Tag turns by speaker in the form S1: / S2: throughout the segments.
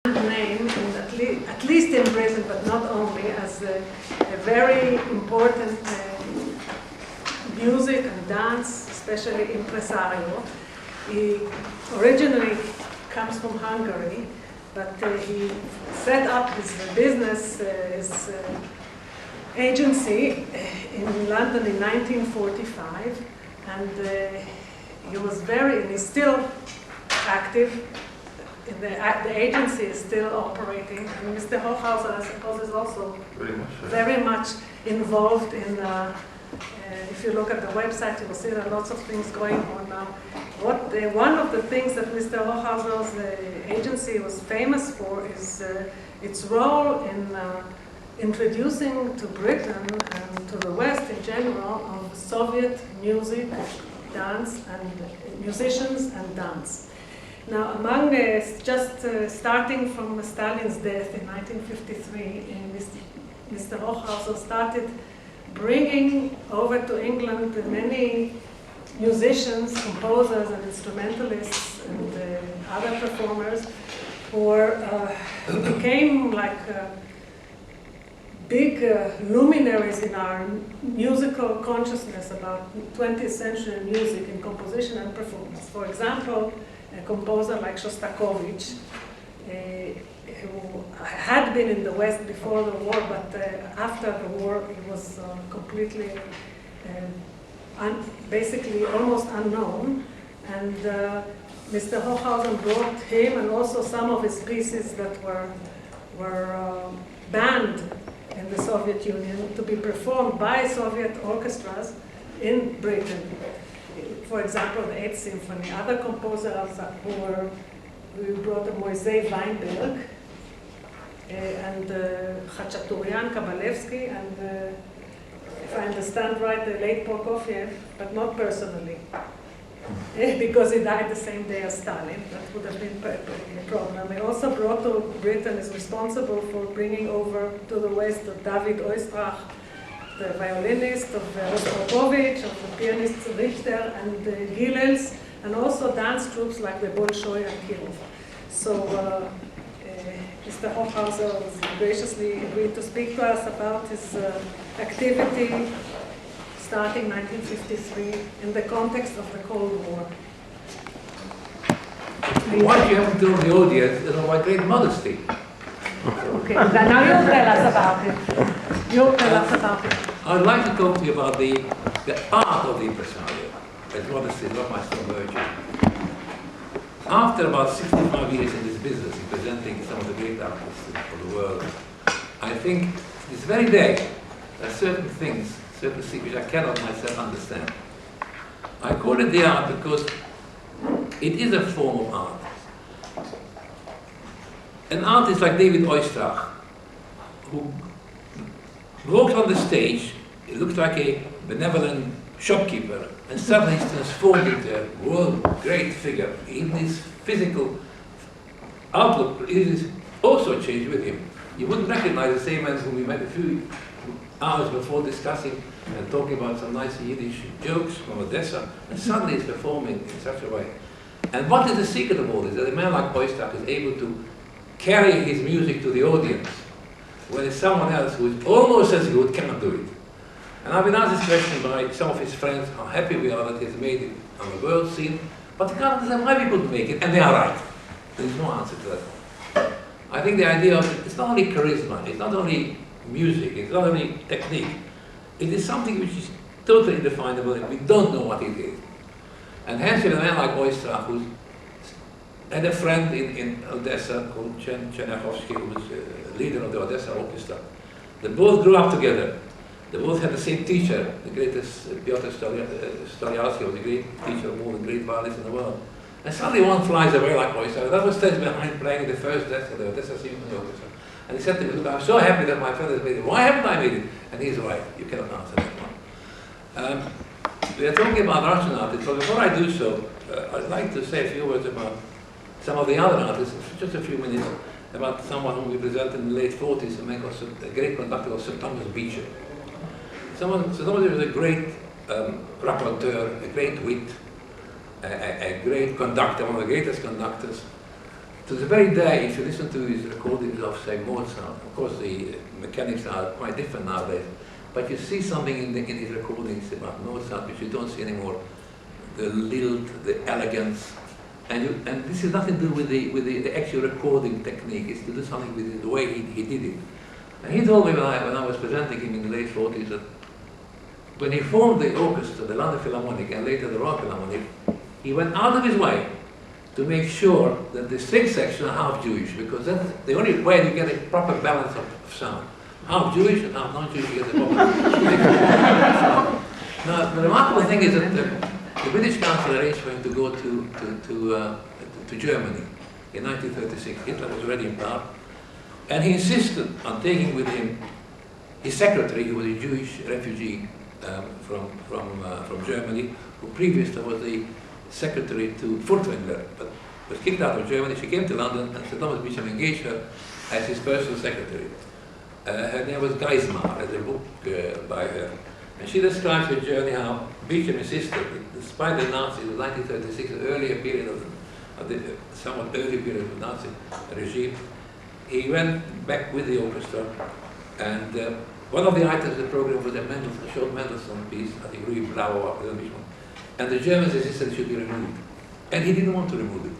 S1: name, at least in Britain, but not only, as a very important music and dance, especially Impresario. He originally comes from Hungary, but he set up his business, his agency in London in 1945, and he was and he's still active. The agency is still operating, and Mr. Hochhauser, I suppose, is also very much involved in. If you look at the website, you will see there are lots of things going on now. One of the things that Mr. Hochhauser's agency was famous for is its role in introducing to Britain and to the West in general of Soviet music, dance, and musicians and dance. Now, among starting from Stalin's death in 1953, Mr. Hochhauser started bringing over to England many musicians, composers, and instrumentalists, and other performers who became like big luminaries in our musical consciousness about 20th century music in composition and performance. For example, a composer like Shostakovich, who had been in the West before the war, but after the war he was completely, basically almost unknown. And Mr. Hochhauser brought him and also some of his pieces that were banned in the Soviet Union to be performed by Soviet orchestras in Britain. For example, the 8th Symphony. Other composers who brought Moisei Weinberg and Khachaturian, Kabalevsky, and if I understand right, the late Prokofiev, but not personally, because he died the same day as Stalin. That would have been a problem. He also brought to Britain, is responsible for bringing over to the West David Oistrakh, the violinist, of Rostropovich, of the pianist Richter and Gilels, and also dance troops like the Bolshoi and Kirov. So Mr. Hochhauser graciously agreed to speak to us about his activity starting 1953 in the context of the Cold War.
S2: What you haven't told the audience is of my great modesty.
S1: Okay, now you'll tell us about it. You'll tell us about it.
S2: I'd like to talk to you about the art of the impresario. As modesty is not my strong virtue. After about 65 years in this business, in presenting some of the great artists of the world, I think this very day there are certain things, certain secrets I cannot myself understand. I call it the art because it is a form of art. An artist like David Oistrakh, who walks on the stage, he looks like a benevolent shopkeeper, and suddenly he's transformed into a world great figure. Even his physical outlook is also changed with him. You wouldn't recognize the same man whom we met a few hours before discussing and talking about some nice Yiddish jokes from Odessa, and suddenly he's performing in such a way. And what is the secret of all this? That a man like Oistrakh is able to carry his music to the audience, when someone else who is almost as good cannot do it. And I've been asked this question by some of his friends, how happy we are that he's made it on the world scene, but they can't understand why we couldn't make it, and they are right. There is no answer to that. I think the idea of it, it's not only charisma, it's not only music, it's not only technique, it is something which is totally indefinable and we don't know what it is. And hence with a man like Oistrakh, who had a friend in Odessa called Chernyakhovsky, who was leader of the Odessa Orchestra. They both grew up together. They both had the same teacher, the greatest Piotr Stolyarski, was a great teacher of all the great violinists in the world. And suddenly one flies away like Oistrakh. That was stands behind playing the first desk of the Odessa Symphony Orchestra. And he said to me, look, I'm so happy that my friend has made it. Why haven't I made it? And he's right. You cannot answer that one. We are talking about Russian artists, but before I do so, I'd like to say a few words about some of the other artists, just a few minutes, about someone whom we presented in the late 40s, a great conductor called Sir Thomas Beecher. Sir Thomas was a great raconteur, a great wit, a great conductor, one of the greatest conductors. To the very day, if you listen to his recordings of, say, Mozart, of course the mechanics are quite different nowadays, but you see something in his recordings about Mozart which you don't see anymore. The lilt, the elegance, and this has nothing to do with the actual recording technique. It's to do something with the way he did it. And he told me when I was presenting him in the late 40s that when he formed the orchestra, the London Philharmonic, and later the Royal Philharmonic, he went out of his way to make sure that the string section are half Jewish, because that's the only way to get a proper balance of sound. Half Jewish and half non-Jewish, you get the proper sound. Now, the remarkable thing is that the British Council arranged for him to go to Germany in 1936. Hitler was already in power. And he insisted on taking with him his secretary, who was a Jewish refugee from Germany, who previously was the secretary to Furtwängler, but was kicked out of Germany. She came to London and Sir Thomas Beecham engaged her as his personal secretary. Her name was Geismar, as a book by her. And she describes her journey, how Beecham insisted, despite the Nazis in 1936, an earlier period of the somewhat early period of the Nazi regime, he went back with the orchestra, and one of the items of the program was a short Mendelssohn piece, I think Ruy Blau, and the Germans insisted it should be removed. And he didn't want to remove it.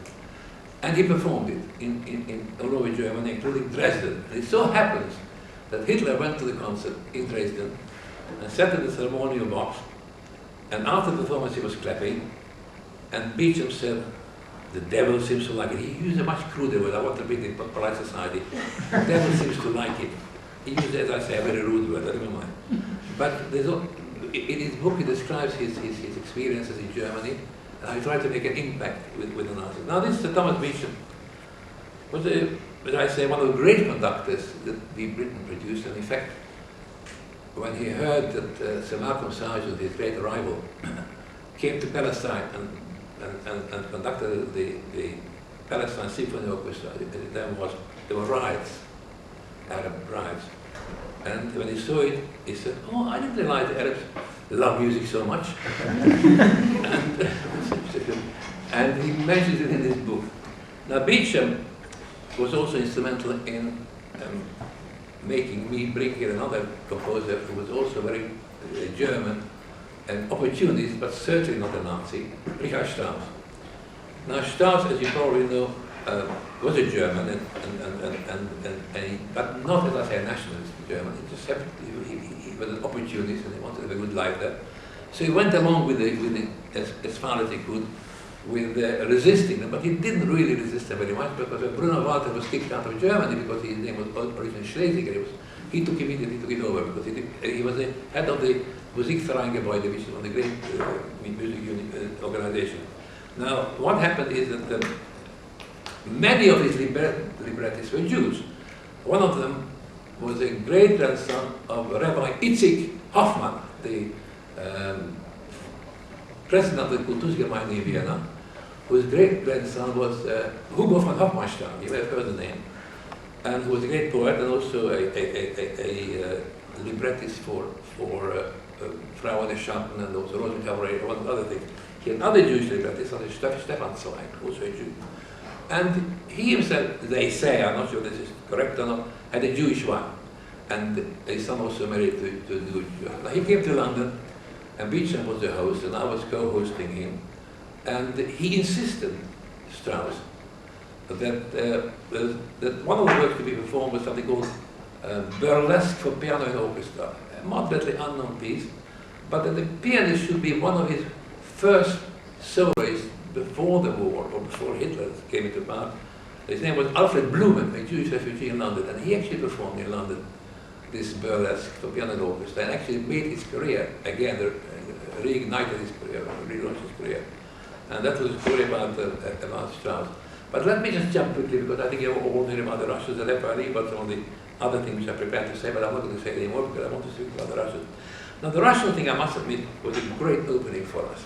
S2: And he performed it in all over Germany, including Dresden. And it so happens that Hitler went to the concert in Dresden and sat in the ceremonial box, and after the performance he was clapping, and Beecham said, "The devil seems to like it." He used a much cruder word. I want to be in polite society. The devil seems to like it. He used, as I say, a very rude word, I don't mind. But in his book he describes his experiences in Germany, and he tried to make an impact with the Nazis. Now this Thomas Beecham was, as I say, one of the great conductors that Britain produced, and in fact, when he heard that Sir Malcolm Sargent, his great rival, came to Palestine and conducted the Palestine Symphony Orchestra, there were riots, Arab riots. And when he saw it, he said, "Oh, I didn't realize the Arabs love music so much." and he mentions it in his book. Now Beecham was also instrumental in making me bring here another composer who was also very German and opportunist, but certainly not a Nazi, Richard Strauss. Now Strauss, as you probably know, was a German, but not, as I say, a nationalist German. He just happened, he was an opportunist and he wanted to have a good life there. So he went along with it as far as he could, with resisting them, but he didn't really resist them very much, because when Bruno Walter was kicked out of Germany because his name was originally Schlesinger, he took it over, because he was the head of the Musikverein-Gebäude, which is one of the great music organizations. Now, what happened is that many of his librettists were Jews. One of them was a great-grandson of Rabbi Itzik Hoffmann, the president of the Kultusgemeinde in Vienna, whose great-grandson was Hugo von Hofmannsthal, you may have heard the name, and who was a great poet and also a librettist for Frau der Schatten and also Rosenkabarett and one other thing. He had another Jewish librettist, Stefan Zweig, also a Jew. And he himself, they say, I'm not sure this is correct or not, had a Jewish wife. And his son also married to a Jewish wife. Now he came to London, and Beecham was the host, and I was co-hosting him. And he insisted, Strauss, that one of the works to be performed was something called Burlesque for Piano and Orchestra, a moderately unknown piece, but that the pianist should be one of his first soloists before the war, or before Hitler came into power. His name was Alfred Blumen, a Jewish refugee in London, and he actually performed in London this Burlesque for piano and orchestra, and actually made his career again, reignited his career, relaunched his career. And that was a story about Strauss. But let me just jump quickly, because I think you're all hearing about the Russians, and therefore I think about some of the other things which I prepared to say, but I'm not going to say anymore because I want to speak about the Russians. Now the Russian thing, I must admit, was a great opening for us.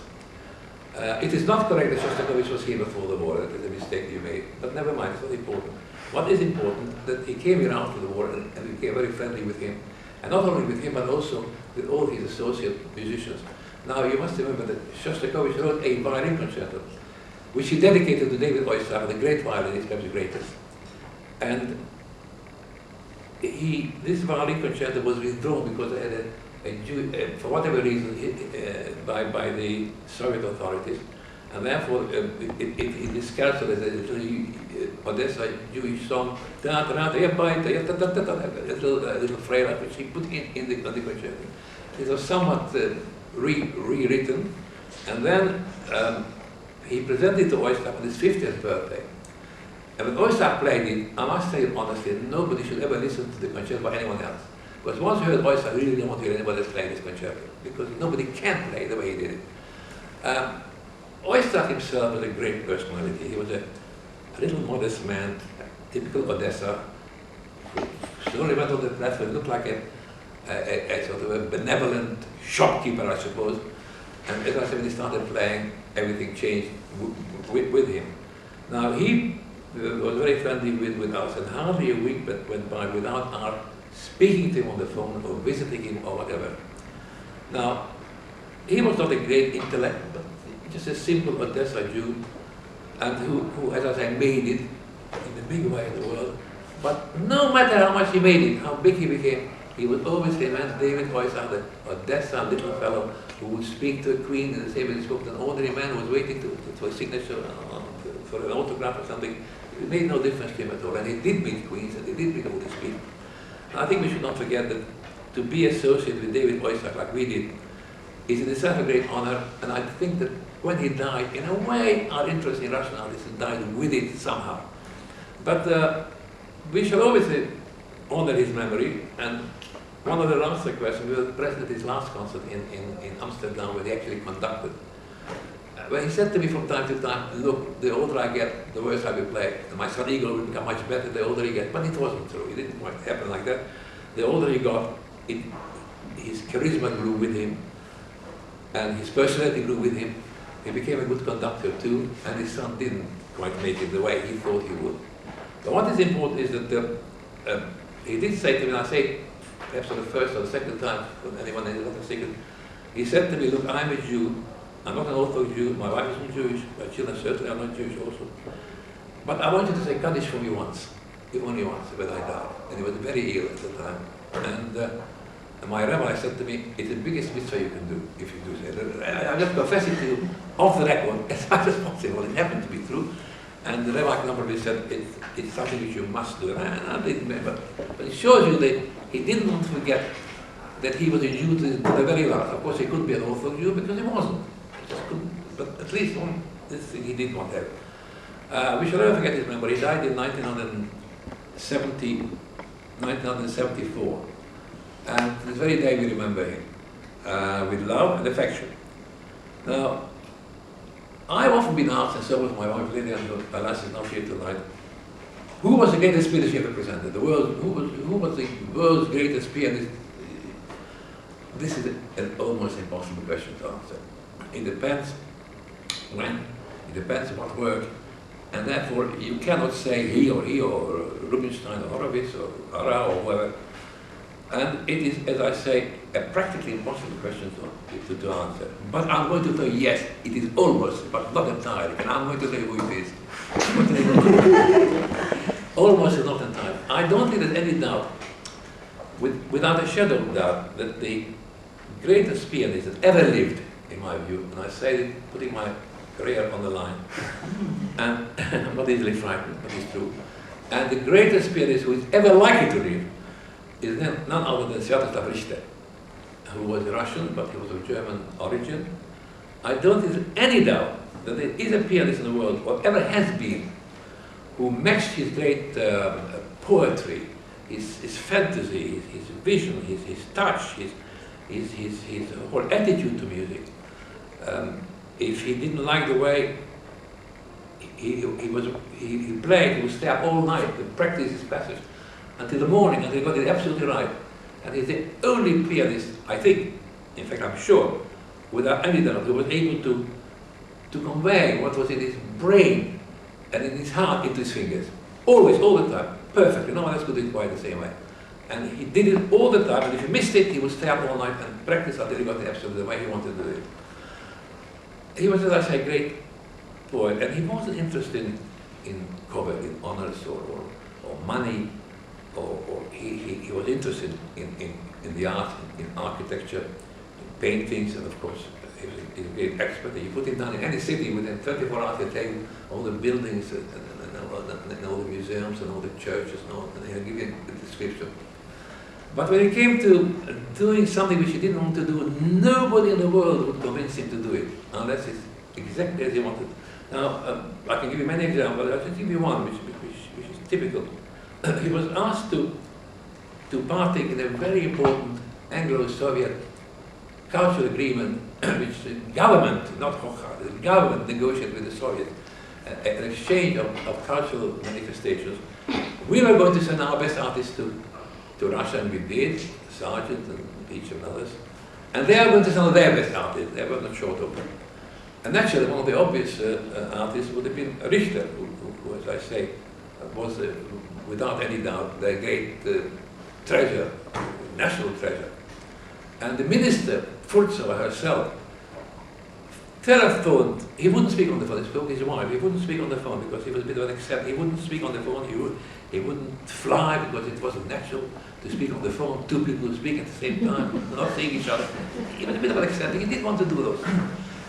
S2: It is not correct that Shostakovich was here before the war. That is a mistake you made. But never mind, it's not important. What is important, that he came here after the war and we became very friendly with him. And not only with him, but also with all his associate musicians. Now, you must remember that Shostakovich wrote a violin concerto, which he dedicated to David Oistrakh, the great violinist, perhaps the greatest. And this violin concerto was withdrawn because they had for whatever reason, by the Soviet authorities, and therefore it is characterized as a little Odessa Jewish song, a little frela, which he put in the concerto. It was somewhat rewritten, and then he presented it to Oistrakh on his 50th birthday. And when Oistrakh played it, I must say honestly, nobody should ever listen to the concerto by anyone else. Because once you heard Oistrakh, I really don't want to hear anybody else playing this concerto, because nobody can play the way he did it. Oistrakh himself was a great personality. He was a little modest man, typical Odessa, who slowly went on the platform, looked like a sort of a benevolent shopkeeper, I suppose. And as I said, when he started playing, everything changed with him. Now, he was very friendly with us, and hardly a week went by without our speaking to him on the phone or visiting him or whatever. Now, he was not a great intellect, but just a simple Odessa Jew, and who, as I say, made it in a big way in the world. But no matter how much he made it, how big he became, he would always remain David Oistrakh, the Odessa little fellow who would speak to a queen in the same way he spoke to an ordinary man who was waiting for a signature for an autograph or something. It made no difference to him at all. And he did meet queens, and he did meet all these people. And I think we should not forget that to be associated with David Oistrakh like we did is in itself a great honor. And I think that when he died, in a way, our interest in Russian artists died with it somehow. But we shall always honor his memory. And one of the last requests, we were present at his last concert in Amsterdam, where he actually conducted. When he said to me from time to time, look, the older I get, the worse I will play. And my son Igor will become much better the older he gets. But it wasn't true. It didn't quite happen like that. The older he got, his charisma grew with him, and his personality grew with him. He became a good conductor too, and his son didn't quite make it the way he thought he would. But what is important is that he did say to me, and I say perhaps for the first or the second time, when anyone is not a secret, he said to me, look, I'm a Jew. I'm not an Orthodox Jew, my wife isn't Jewish, my children certainly are not Jewish also. But I want you to say Kaddish for me once, if only once, when I died. And he was very ill at the time. And my rabbi said to me, it's the biggest mitzvah you can do, if you do say that. I just confess it to you off the record, as much as possible. It happened to be true. And the rabbi probably said, it's something which you must do. And I didn't remember. But it shows you that he didn't want to forget that he was a Jew to the very last. Of course, he couldn't be an Orthodox Jew because he wasn't. But at least on this thing he did not have. We shall never forget his memory. He died in 1974. And this very day we remember him with love and affection. Now, I've often been asked, and so was my wife Lydia, and alas is not here tonight, who was the greatest pianist you ever presented? Who was the world's greatest pianist? This is an almost impossible question to answer. It depends when, it depends on what work, and therefore you cannot say he or Rubinstein or Horowitz or Ara or whoever. And it is, as I say, a practically impossible question to answer. But I'm going to tell you, yes, it is almost, but not entirely, and I'm going to tell you who it is. Almost is not entirely. I don't think there's any doubt, without a shadow of doubt, that the greatest pianist that ever lived, in my view, and I say it putting my career on the line, and I'm not easily frightened, but it's true, and the greatest pianist who is ever likely to live is none other than Sviatoslav Richter, who was Russian, but he was of German origin. I don't think there's any doubt that there is a pianist in the world, whatever has been, who matched his great poetry, his fantasy, his vision, his touch, his whole attitude to music. If he didn't like the way he played, he would stay up all night to practice his passage until the morning, until he got it absolutely right. And he's the only pianist, I think, in fact I'm sure, without any doubt, who was able to convey what was in his brain and in his heart into his fingers. Always, all the time, perfectly. No one else could do it quite the same way. And he did it all the time, and if he missed it, he would stay up all night and practice until he got it absolutely the way he wanted to do it. He was, as I say, great poet, and he wasn't interested in cover, in honors or money, or he was interested in the art, in architecture, in paintings, and of course he's a great expert. You put him down in any city, within 24 hours he'll tell you all the buildings and all the museums and all the churches and all, and he'll give you a description. But when it came to doing something which he didn't want to do, nobody in the world would convince him to do it, unless it's exactly as he wanted. Now, I can give you many examples, I'll just give you one, which is typical. He was asked to partake in a very important Anglo-Soviet cultural agreement, which the government, not Hochhauser, the government negotiated with the Soviets, an exchange of cultural manifestations. We were going to send our best artists to Russia, and we did, Sargent and each and others. And they are going to send their best artists, they were not short of them. And naturally, one of the obvious artists would have been Richter, who as I say, was without any doubt the great treasure, national treasure. And the minister, Furtsova herself, telephoned. He wouldn't speak on the phone. He spoke to his wife. He wouldn't speak on the phone because he was a bit of an accept. He wouldn't speak on the phone. He wouldn't fly because it wasn't natural to speak on the phone. Two people speak at the same time, not seeing each other. He was a bit of an accepting. He didn't want to do those.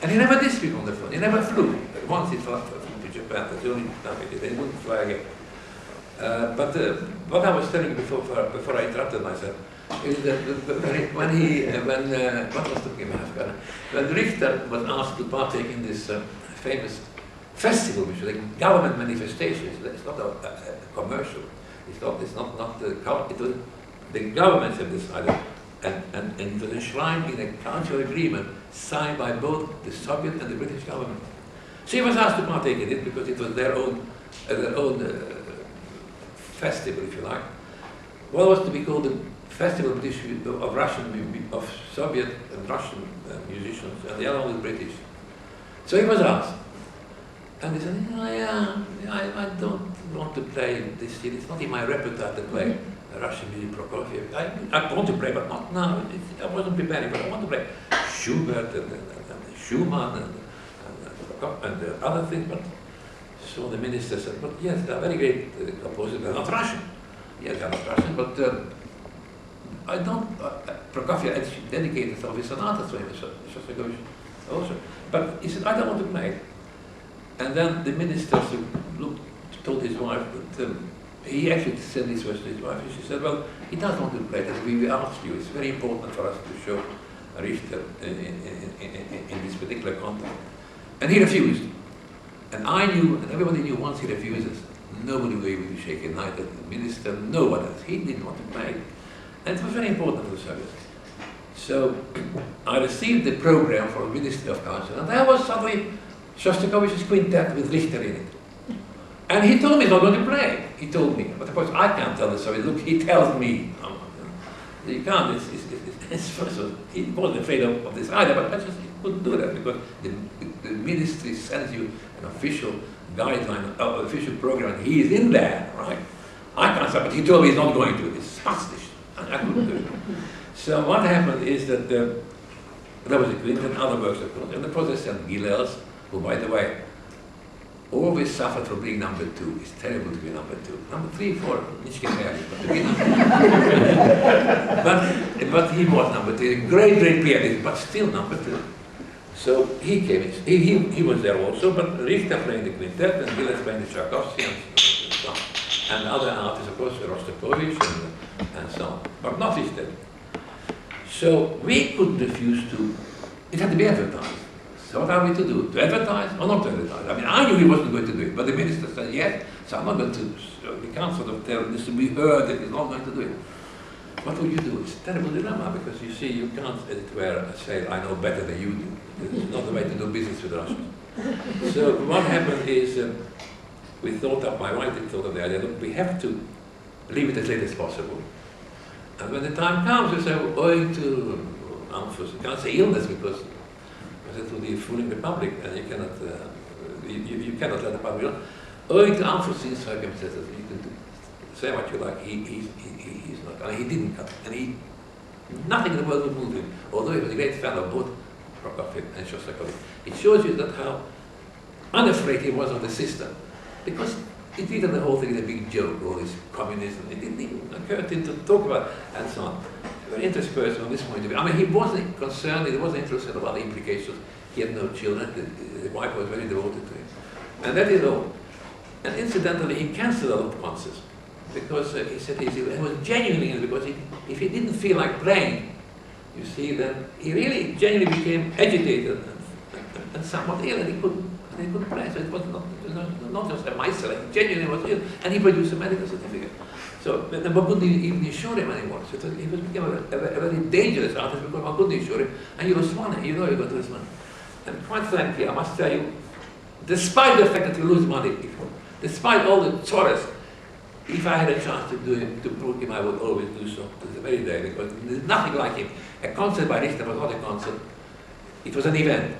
S2: And he never did speak on the phone. He never flew. Once he flew to Japan. That's the only time he did. He wouldn't fly again. But what I was telling you before I interrupted myself is that what was the name? When Richter was asked to partake in this famous festival, which was a government manifestation, it's not a commercial. It's not the governments have decided, and it was enshrined in a cultural agreement signed by both the Soviet and the British government. So he was asked to partake in it because it was their own festival, if you like. What was to be called the Festival of Soviet and Russian musicians, and the other one was British. So he was asked, and he said, I don't want to play this year. It's not in my repertoire to play Russian music, Prokofiev. I want to play, but not now. I wasn't preparing, but I want to play Schubert and Schumann and other things. But so the minister said, but yes, they are very great composers. They're not Russian. Yes, they're not Russian, but I don't. Prokofiev actually dedicated himself his sonatas to him, Shostakovich also. But he said, I don't want to play. And then the minister told his wife that he actually said this was to his wife, and she said, well, he doesn't want to play that. We asked you. It's very important for us to show Richter in this particular context. And he refused. And I knew, and everybody knew once he refuses, nobody will be able to shake a night at the minister, no one else. He didn't want to play. And it was very important for the Soviets. So I received the program for the Ministry of Culture, and there was suddenly Shostakovich's quintet with Richter in it. And he told me he's not going to play. He told me. But of course I can't tell the Soviets, look, he tells me. You can't, he wasn't afraid of this either, but I just couldn't do that because the ministry sends you an official guideline, official program, and he is in there, right? I can't say, but he told me he's not going to. It's spastisch. I couldn't do it. So what happened is that there was a quintet and other works, of course, and the Protestant Gilels, who, by the way, always suffered from being number two. It's terrible to be number two. Number 3, 4, nicht gefährlich, but to be number two. but he was number 2, a great pianist, but still number 2. So he came in, he was there also, but Richter playing the quintet and Gilels playing the Tchaikovsky and so on. And other artists, of course, Rostropovich and so on, but not Richter. So we couldn't refuse to, it had to be advertised. So what are we to do? To advertise or not to advertise? I mean, I knew he wasn't going to do it, but the minister said yes, so I'm not going to, we can't sort of tell this to be heard that he's not going to do it. What would you do? It's a terrible dilemma because you see, you can't, as it were, say, I know better than you do. It's not the way to do business with Russians. So what happened is, we thought up, my wife thought of the idea, look, we have to leave it as late as possible. And when the time comes, you say, owing to, you can't say illness because it will be fooling the public, and you cannot, you cannot let the public know. Owing to unforeseen circumstances, you can say what you like. He's not, and he didn't come, and nothing in the world would move him. Although he was a great fan of both Prokofiev and Shostakovich, it shows you that how unafraid he was of the system, because he treated the whole thing as a big joke, all this communism. It didn't even occur to him to talk about it, and so on. A very interesting person on this point of view. I mean, he wasn't concerned, he wasn't interested about the implications. He had no children, the wife was very devoted to him. And that is all. And incidentally, he cancelled a lot of concerts, because he said he was genuinely in it, because if he didn't feel like playing, you see, then he really genuinely became agitated and somewhat ill, and he couldn't play. So it was not just a miser, he genuinely was ill, and he produced a medical certificate. So then one couldn't even insure him anymore. So he became a very dangerous artist, because one couldn't insure him, and you lose money, you know you got to lose money. And quite frankly, I must tell you, despite the fact that you lose money, despite all the chores, if I had a chance to prove him, I would always do so to the very day, because there's nothing like him. A concert by Richter was not a concert, it was an event.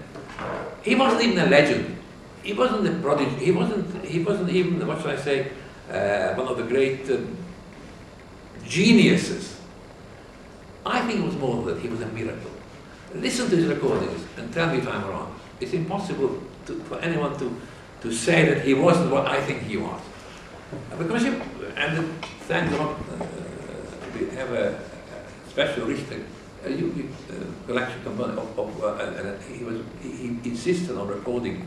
S2: He wasn't even a legend. He wasn't a prodigy. He wasn't even, what should I say, one of the great geniuses. I think it was more than that. He was a miracle. Listen to his recordings and tell me if I'm wrong. It's impossible for anyone to say that he wasn't what I think he was. Because thank God, we have a special Richter collection component he insisted on recording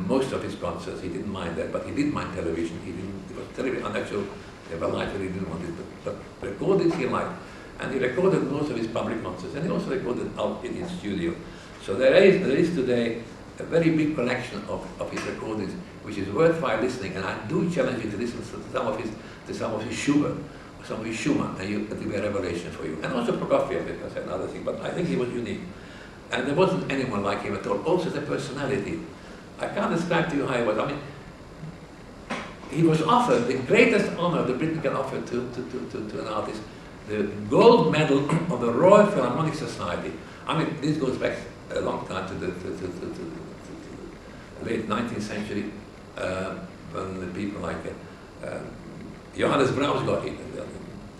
S2: most of his concerts. He didn't mind that, but he did mind television. It was terribly unnatural. Life he didn't want it, but recordings he liked. And he recorded most of his public concerts, and he also recorded out in his studio. So there is today a very big collection of his recordings, which is worthwhile listening. And I do challenge you to listen to some of his Schubert, or some of his Schumann, and it will be a revelation for you. And also Prokofiev, because that's another thing. But I think he was unique, and there wasn't anyone like him at all. Also the personality. I can't describe to you how he was. I mean, he was offered the greatest honor the Britain can offer to an artist, the gold medal of the Royal Philharmonic Society. I mean, this goes back a long time to the late 19th century, when the people like Johannes Brahms got it,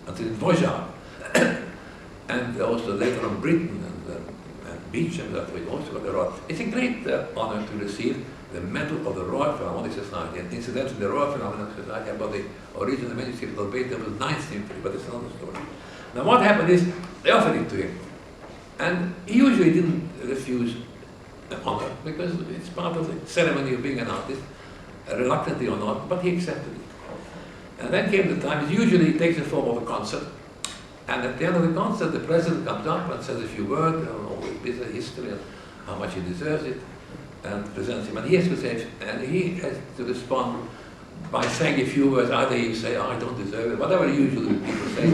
S2: until Dvořák, and also later on Britain and Beecham, that we also got the Royal. It's a great honor to receive the medal of the Royal Philharmonic Society. And incidentally, the Royal Philharmonic Society about the original manuscript of Beethoven's Ninth Symphony, but it's another story. Now what happened is, they offered it to him. And he usually didn't refuse the honor, because it's part of the ceremony of being an artist, reluctantly or not, but he accepted it. And then came the time, it usually takes the form of a concert, and at the end of the concert, the president comes up and says a few words on all his history and how much he deserves it, and presents him. And he has to say, and he has to respond by saying a few words. Either you say, oh, I don't deserve it, whatever usually people say,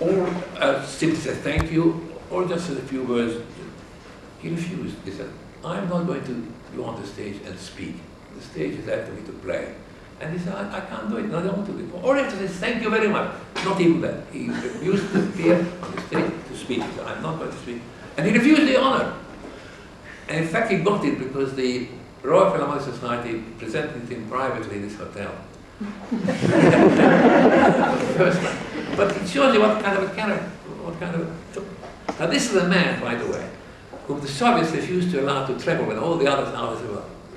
S2: or simply say thank you, or just say a few words. He refused. He said, I'm not going to go on the stage and speak. The stage is there for me to play. And he said, I can't do it, no, I don't want to do it. Or he had to say, thank you very much. Not even that. He refused to appear on the stage to speak. He said, I'm not going to speak. And he refused the honor. And in fact, he got it because the Royal Philharmonic Society presented him privately in this hotel. First time. But it shows you what kind of a character, Now this is a man, by the way, whom the Soviets refused to allow to travel when all the other artists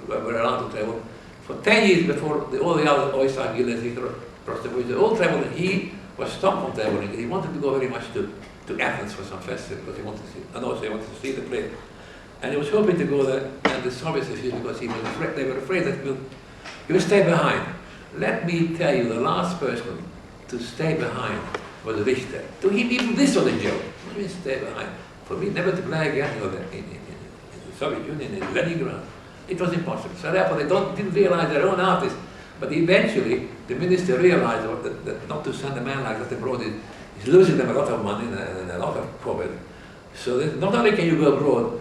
S2: were allowed to travel. For 10 years before all the other Oyster, Gilles, Victor Hochhauser, they all traveled, and he was stopped from traveling. He wanted to go very much to Athens for some festival, because he wanted to see, and also he wanted to see the play. And he was hoping to go there, and the Soviets refused because he was afraid, they were afraid that he would stay behind. Let me tell you, the last person to stay behind was Richter. To him, even this was a joke. What do you mean stay behind? For me, never to play again in the Soviet Union, in Leningrad. It was impossible. So therefore, they didn't realize their own artists. But eventually, the minister realized that not to send a man like that abroad is losing them a lot of money and a lot of profit. So that not only can you go abroad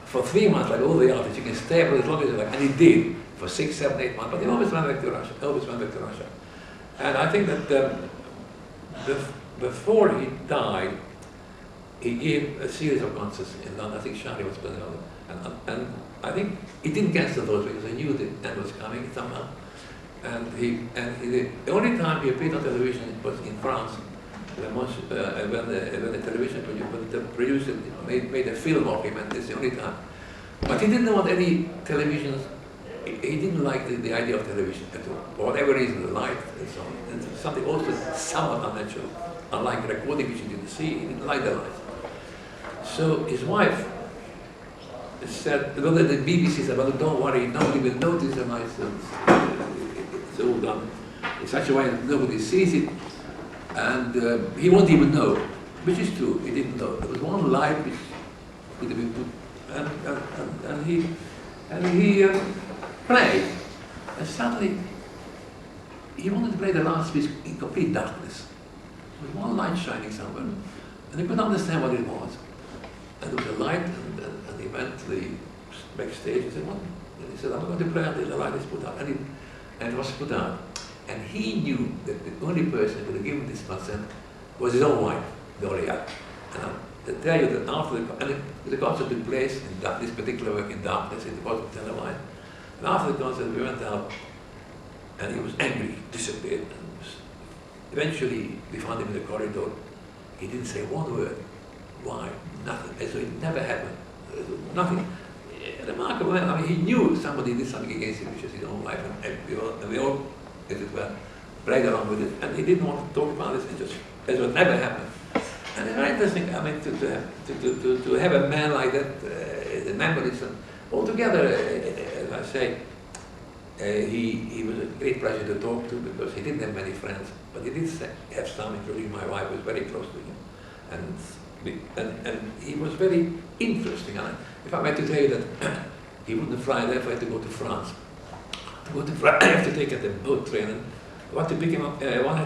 S2: for 3 months, like all the artists, you can stay abroad as long as you like. And he did for 6, 7, 8 months. But he always went back to Russia. And I think that before he died, he gave a series of concerts in London. I think Charlie was playing on it. And I think he didn't cancel those because he knew the end was coming somehow. And the only time he appeared on television was in France, when the television producer made a film of him, and it's the only time. But he didn't want any television. He didn't like the idea of television at all. For whatever reason, the light and so on. And something also somewhat unnatural. Unlike recording, which he didn't see, he didn't like the light. So his wife said, well, the BBC said, well, don't worry, nobody will notice the lights. It's all done in such a way that nobody sees it. And he won't even know, which is true. He didn't know. There was one light which could have been put, and he played. And suddenly, he wanted to play the last piece in complete darkness. There was one light shining somewhere, and he couldn't understand what it was. And there was a light, and he went to the backstage and said, what? And he said, I'm going to play until the light is put out. And it was put out. And he knew that the only person who would have given this consent was his own wife, Doria. And I tell you that after the concert took place in this particular work in darkness, it wasn't televised. And after the concert, we went out, and he was angry, disappeared. And eventually, we found him in the corridor. He didn't say one word. Why? Nothing. And so it never happened. Nothing. Remarkable. I mean, he knew somebody did something against him, which is his own life, and we all, as it were, played along with it. And he didn't want to talk about it. It just, as it never happened. And it's very interesting. I mean, to have a man like that, the memories, and altogether, as I say, he was a great pleasure to talk to because he didn't have many friends, but he did have some, including my wife, who was very close to him. And he was very interesting. And if I were to tell you that he wouldn't fly there, if I had to go to France. To go to France, I have to take a boat train. And one had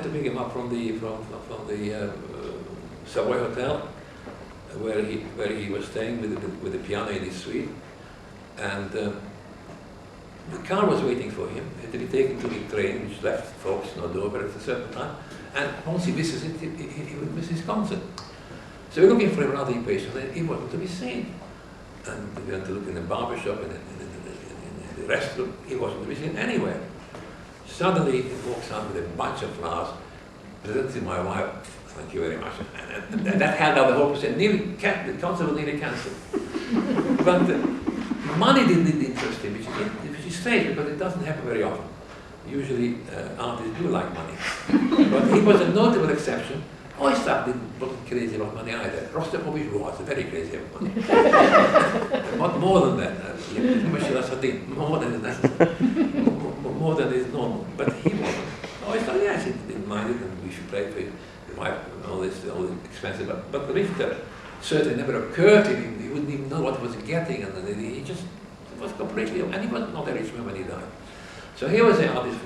S2: to pick him up from the Savoy Hotel, where he was staying with the piano in his suite. And the car was waiting for him. He had to be taken to the train, which left folks no Dover at a certain time. And once he misses it, he would miss his concert. So we're looking for him rather impatiently, and he wasn't to be seen. And we went to look in the barber shop and in the restaurant. He wasn't to be seen anywhere. Suddenly, he walks out with a bunch of flowers, presents to my wife. Thank you very much. And that held out the whole process. The concert was nearly cancelled. But money didn't interest him, which is strange because it doesn't happen very often. Usually, artists do like money. But he was a notable exception. Oyster wasn't crazy about money either. Rostropovich was very crazy about money. Not more than that. More than is normal. But he wasn't. Oyster, yes, he didn't mind it, and we should play for his wife and all this expensive. But Richter certainly never occurred to him. He wouldn't even know what he was getting, and he just was completely. And he was not a rich man when he died. So he was an artist.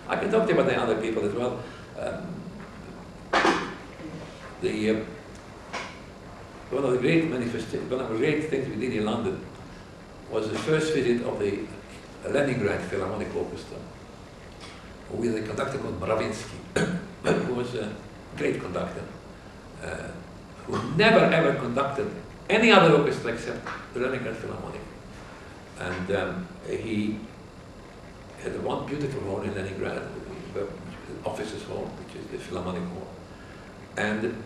S2: I can talk to you about the other people as well. One of the great things we did in London was the first visit of the Leningrad Philharmonic Orchestra with a conductor called Bravinsky, who was a great conductor, who never ever conducted any other orchestra except the Leningrad Philharmonic. And he had one beautiful hall in Leningrad, the officers' hall, which is the Philharmonic Hall. And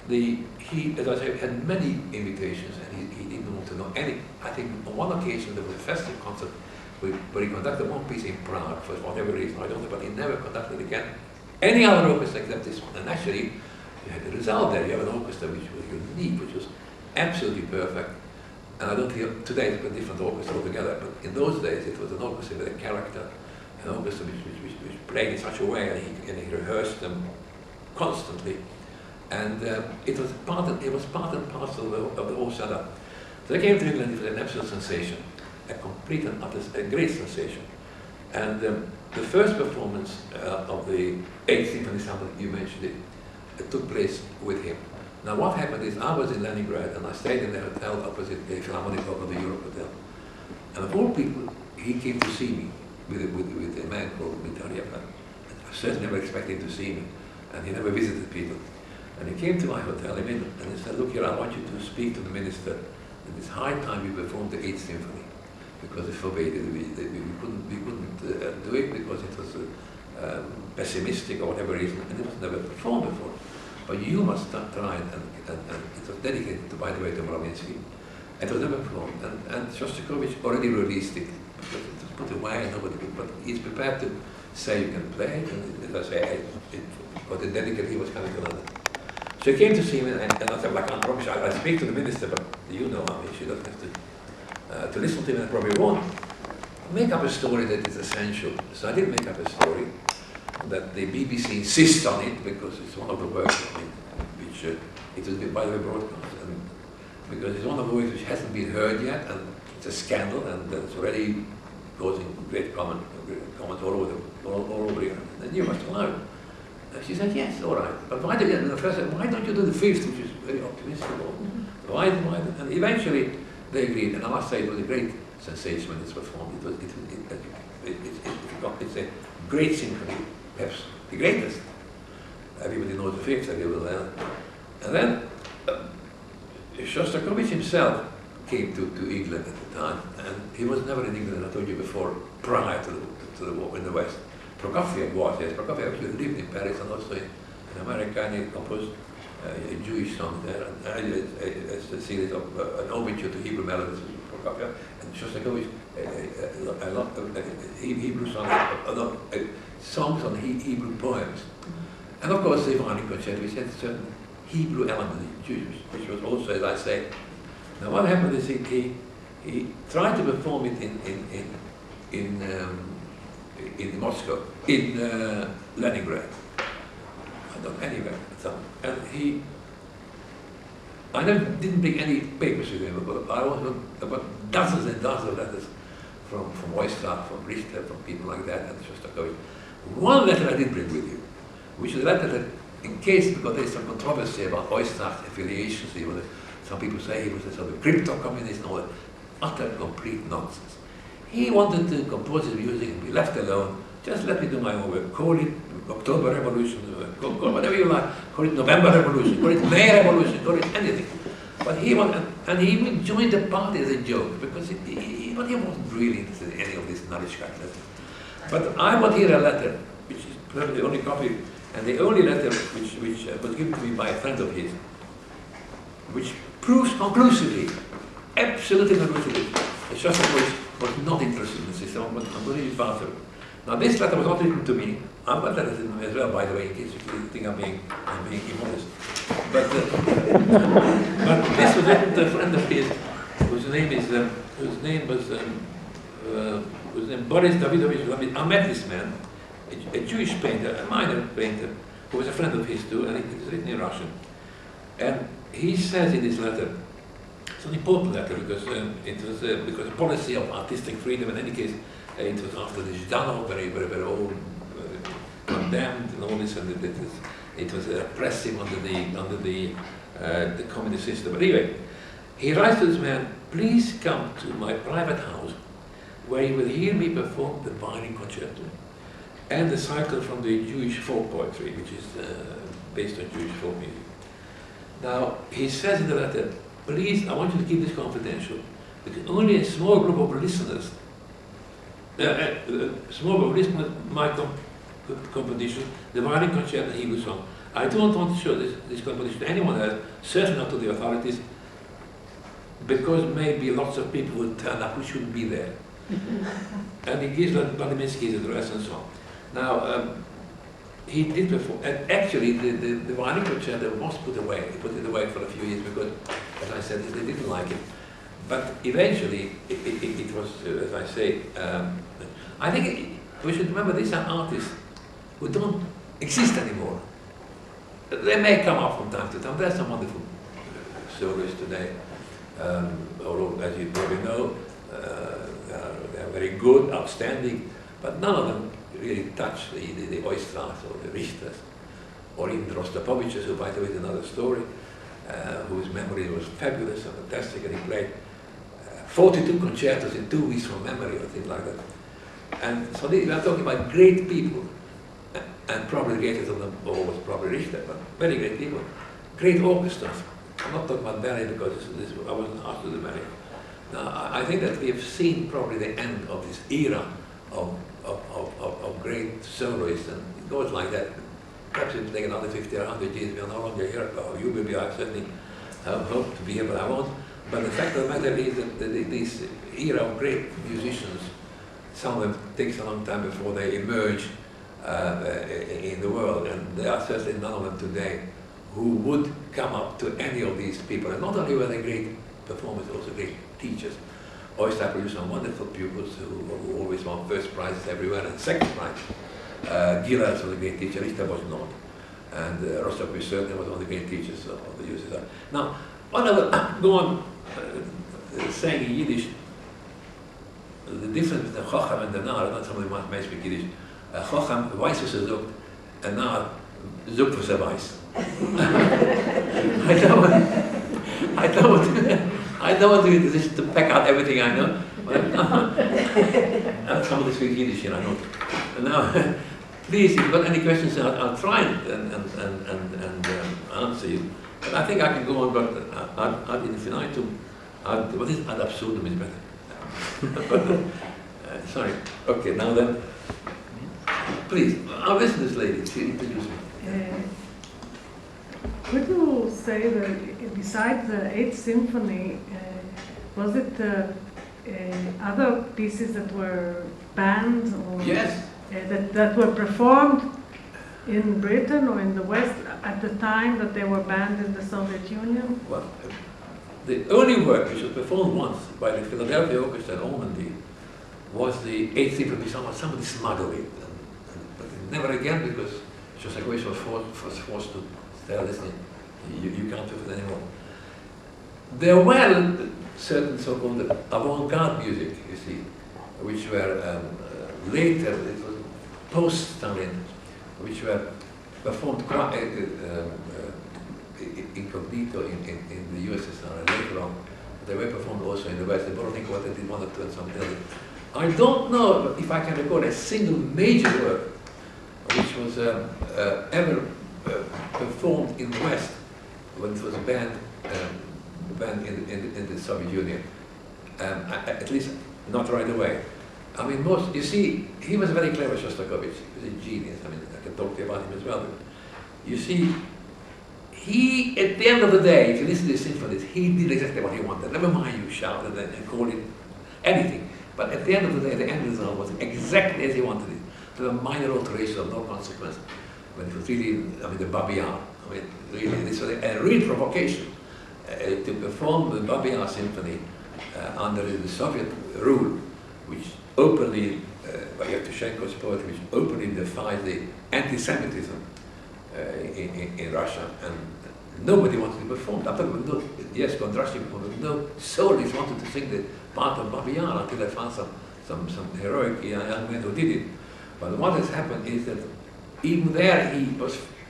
S2: he, as I say, had many invitations, and he didn't want to know any. I think on one occasion there was a festive concert where he conducted one piece in Prague for whatever reason, I don't know, but he never conducted again any other orchestra except this one. And actually, you had the result there. You have an orchestra which was unique, which was absolutely perfect. And I don't think today it's a different orchestra altogether, but in those days it was an orchestra with a character, an orchestra which played in such a way, and he rehearsed them constantly. And it was part and parcel of the whole setup. So I came to England. It was an absolute sensation, a complete and utter, a great sensation. And the first performance of the 8th Symphony Sample, you mentioned it took place with him. Now what happened is I was in Leningrad and I stayed in the hotel opposite the Philharmonic Hall, the Europe Hotel. And of all people, he came to see me with a man called Victor. I certainly never expected him to see me, and he never visited people. And he came to my hotel, and he said, look here, I want you to speak to the minister that it's high time we performed the 8th Symphony, because it's forbidden. We couldn't do it because it was pessimistic or whatever reason, and it was never performed before. But you must try, and it was dedicated, by the way, to Bravinsky. It was never performed, and Shostakovich already released it, because it was put away, nobody could, but he's prepared to say you can play it, and as I say, for the dedicate he was coming to London. So he came to see me, and I said, like, I speak to the minister, but you know, I mean, she doesn't have to listen to me, and probably won't. Make up a story that is essential. So I did make up a story that the BBC insists on it, because it's one of the works, I mean, which it was, by the way, broadcast, and because it's one of the works which hasn't been heard yet, and it's a scandal, and it's already causing great comments all over here. And you must allow it. She said, yes, all right. But why don't you do the fifth, which is very optimistic? Why? And eventually they agreed, and I must say it was a great sensation when it's performed. It's a great symphony, perhaps the greatest. Everybody knows the fifth, and then Shostakovich himself came to England at the time, and he was never in England, I told you before, prior to the war in the West. Prokofiev was, yes. Prokofiev actually lived in Paris and also in America, and he composed a Jewish song there, and a series of an overture to Hebrew melodies with Prokofiev, and Shostakovich a lot of Hebrew songs, songs on Hebrew poems. And of course the violin concerto, which had certain Hebrew elements, Jewish, which was also, as I say. Now what happened is he tried to perform it in Moscow, in Leningrad, I don't know, anywhere, and I didn't bring any papers with him, but I was about dozens and dozens of letters from Oistrakh, from Richter, from people like that, and Shostakovich. One letter I did bring with you, which is a letter that, in case, because there's some controversy about Oistrakh's affiliations, some people say he was a sort of crypto-communist and all that, utter complete nonsense. He wanted to compose his music and be left alone. Just let me do my own work. Call it October Revolution, call whatever you like. Call it November Revolution, call it May Revolution, call it anything. But he wanted, and he even joined the party as a joke, because but he wasn't really interested in any of this Narishkat letter. But I want here a letter, which is probably the only copy, and the only letter which was given to me by a friend of his, which proves conclusively, absolutely conclusively, that Shostakovich was not interested in the system. I'm going to use Barthel. Now this letter was not written to me. I've got letters in as well, by the way, in case you think I'm being immodest. But this was written to a friend of his, whose name was Boris Davidovich. I met this man, a Jewish painter, a minor painter, who was a friend of his too, and it was written in Russian. And he says in this letter, it's an important letter because it was because the policy of artistic freedom. In any case, it was after the Zhdanov, very old, condemned and all this, and it was oppressive under the communist system. But anyway, he writes to this man, "Please come to my private house, where you will hear me perform the violin concerto and the cycle from the Jewish folk poetry, which is based on Jewish folk music." Now he says in the letter, "Please, I want you to keep this confidential, because only a small group of listeners, my composition, the violin concerto and Hebrew song. I don't want to show this composition to anyone else, certainly not to the authorities, because maybe lots of people will turn up who shouldn't be there." And he gives Vladimirsky's address and so on. Now, he did perform, and actually the violin concerto was put away. He put it away for a few years because, as I said, they didn't like it. But eventually, it was, as I say, I think we should remember these are artists who don't exist anymore. They may come up from time to time. There are some wonderful soloists today, although, as you probably know, they are very good, outstanding, but none of them really touch the Oistrachs or the Richters, or even the Rostropoviches, who, by the way, is another story, whose memory was fabulous and fantastic, and he played 42 concertos in 2 weeks from memory, or things like that. And so we are talking about great people, and probably the greatest of them all was probably Richter, but very great people. Great orchestras. I'm not talking about ballet because I wasn't asked to do ballet. Now, I think that we have seen probably the end of this era of great soloists, and it goes like that. Perhaps it will take another 50 or 100 years. We are no longer here. You will be, I certainly hope to be here, but I won't. But the fact of the matter is that this era of great musicians, some of them takes a long time before they emerge in the world, and there are certainly none of them today who would come up to any of these people. And not only were they great performers, also great teachers. Oyster produced some wonderful pupils who always won first prizes everywhere and second prize. Gilles was a great teacher, Richter was not. And Rostock certainly was one of the great teachers of the USSR. Now, what I will go on saying in Yiddish, the difference between Chocham and the Nar, not somebody might speak Yiddish. Chocham weiß, was sucht, and Nar sucht, was weiß. I don't want to pack out everything I know. But somebody speaks Yiddish, and I know. Now, please, if you've got any questions, I'll try and answer you. But I think I can go on, but ad infinitum, what is ad absurdum is better. But, sorry. Okay, now then, please, I'll listen to this lady. She introduced me.
S1: Could you say that besides the 8th Symphony, was it other pieces that were banned or
S2: Yes.
S1: that were performed in Britain or in the West at the time that they were banned in the Soviet Union?
S2: Well, the only work which was performed once by the Philadelphia Orchestra in Normandy was the 8th Symphony. Somebody smuggled it, but never again, because Shostakovich was forced to tell, listen, you can't do it anymore. There were certain so-called avant-garde music, you see, which were later, it was post-Stalin, which were performed incognito in the USSR, and later on they were performed also in the West. The Borodin Quartet did one or two and something else. I don't know if I can record a single major work which was ever performed in the West when it was banned in the Soviet Union. At least not right away. I mean, you see, he was very clever, Shostakovich. He was a genius. I mean, I can talk to you about him as well. But you see, he, at the end of the day, if you listen to the symphonies, he did exactly what he wanted. Never mind you shouted and called it anything. But at the end of the day, the end result was exactly as he wanted it. There were minor alterations of no consequence. When it was really, I mean, the Babi Yar. I mean, really, this was a real provocation to perform the Babi Yar symphony under the Soviet rule, which openly, by Yevtushenko's poetry, which openly defies the anti-Semitism in Russia, and nobody wanted to perform. Yes, Kondrashny performed, but no soloists wanted to sing the part of Babi Yar until they found some heroic young men who did it. But what has happened is that even there he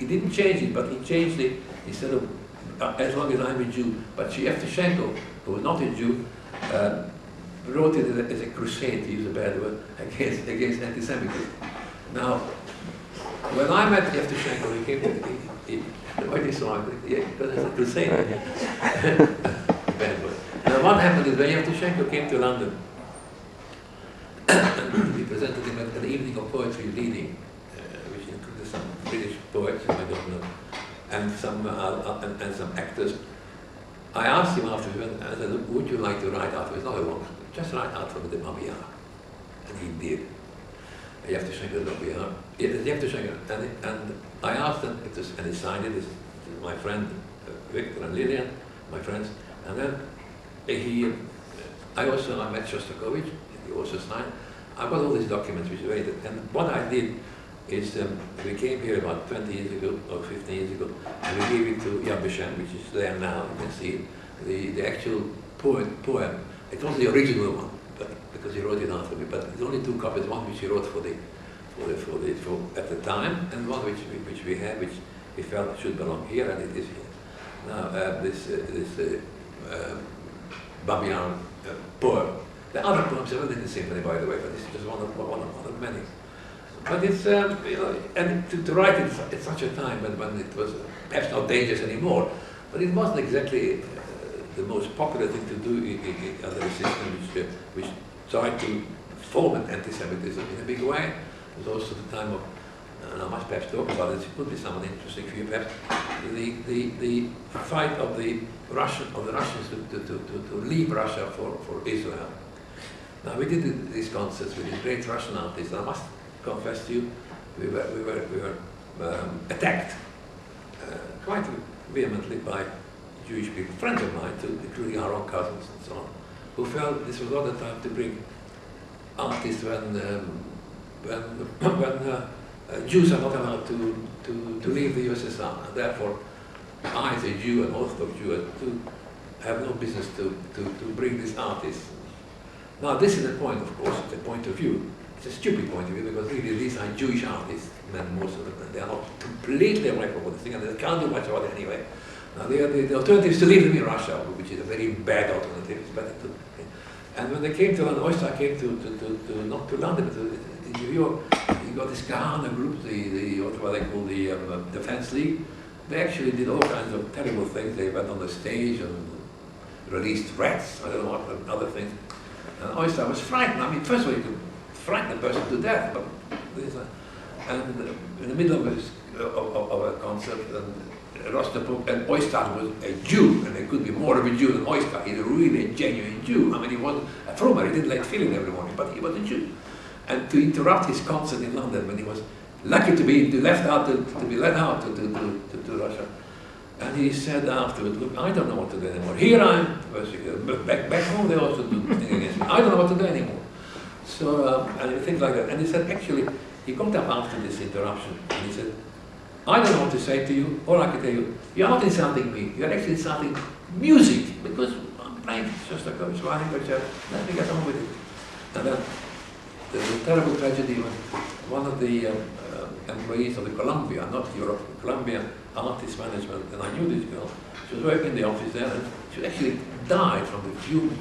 S2: didn't change it, but he changed it instead of as long as I'm a Jew. But Yevtushenko, who was not a Jew, wrote it as a crusade, to use a bad word, against anti-Semitism. Now, when I met Yevtushenko, he came to what he saw, because it's a crusade. Bad word. Now, what happened is when Yevtushenko came to London, and we presented him at an evening of poetry reading, which included some British poets, I don't know, and some actors. I asked him afterwards, I said, would you like to write afterwards? Not a long, just write out from the Babi Yar. And he did. You have to sing the Babi Yar. You have to sing it. And I asked him, and he signed it, this is my friend Victor and Lillian, my friends. And then I met Shostakovich, he also signed. I've got all these documents which are very, and what I did is we came here about 20 years ago, or 15 years ago, and we gave it to Yad Vashem, which is there now, you can see it. The actual poem. It was the original one, but because he wrote it after me. But there's only two copies, one which he wrote for at the time, and one which we have, which we felt should belong here, and it is here. Now, this Babi Yar poem. The other poems are in the symphony, by the way, but this is just one of many. But it's, you know, and to write it at such a time when it was perhaps not dangerous anymore, but it wasn't exactly the most popular thing to do under a system which tried to form an anti-Semitism in a big way. It was also the time of and I must perhaps talk about it, it could be something interesting for you perhaps, the fight of the Russians to leave Russia for Israel. Now we did these concerts with these great Russian artists, and I must confess to you, we were attacked quite vehemently by Jewish people, friends of mine too, including our own cousins and so on, who felt this was not the time to bring artists when Jews are not allowed to leave the USSR, and therefore I, as a Jew, an Orthodox Jew, have no business to bring these artists. Now this is a point, of course, it's a point of view. It's a stupid point of view because really these are Jewish artists, and most of them, and they are not completely away from what they think, and they can't do much about it anyway. Now the alternative is to leave them in Russia, which is a very bad alternative. It's better to. And when they came to London, Oyster came to not to London, but to New York. You got this Kahana group, what they call the Defense League. They actually did all kinds of terrible things. They went on the stage and released threats, I don't know what, and other things. And Oyster was frightened. I mean, first of all, you could frighten a person to death, but and in the middle of a concert, and Rostropuk, and Oyster was a Jew, and he could be more of a Jew than Oyster. He's really a genuine Jew. I mean, he wasn't a frummer, he didn't like filling every morning, but he was a Jew. And to interrupt his concert in London when he was lucky to be left out, to be let out to Russia. And he said afterwards, look, I don't know what to do anymore. Here I am, back home they also do things against me. I don't know what to do anymore. So, and things like that. And he said, actually, he got up after this interruption, and he said, I don't know what to say to you. All I can tell you, you're not insulting me. You're actually insulting music, because I'm playing Shostakovich, let me get on with it. And then there was a terrible tragedy when one of the employees of the Columbia, not Europe, Columbia Artist Management, and I knew this girl. She was working in the office there, and she actually died from the fumes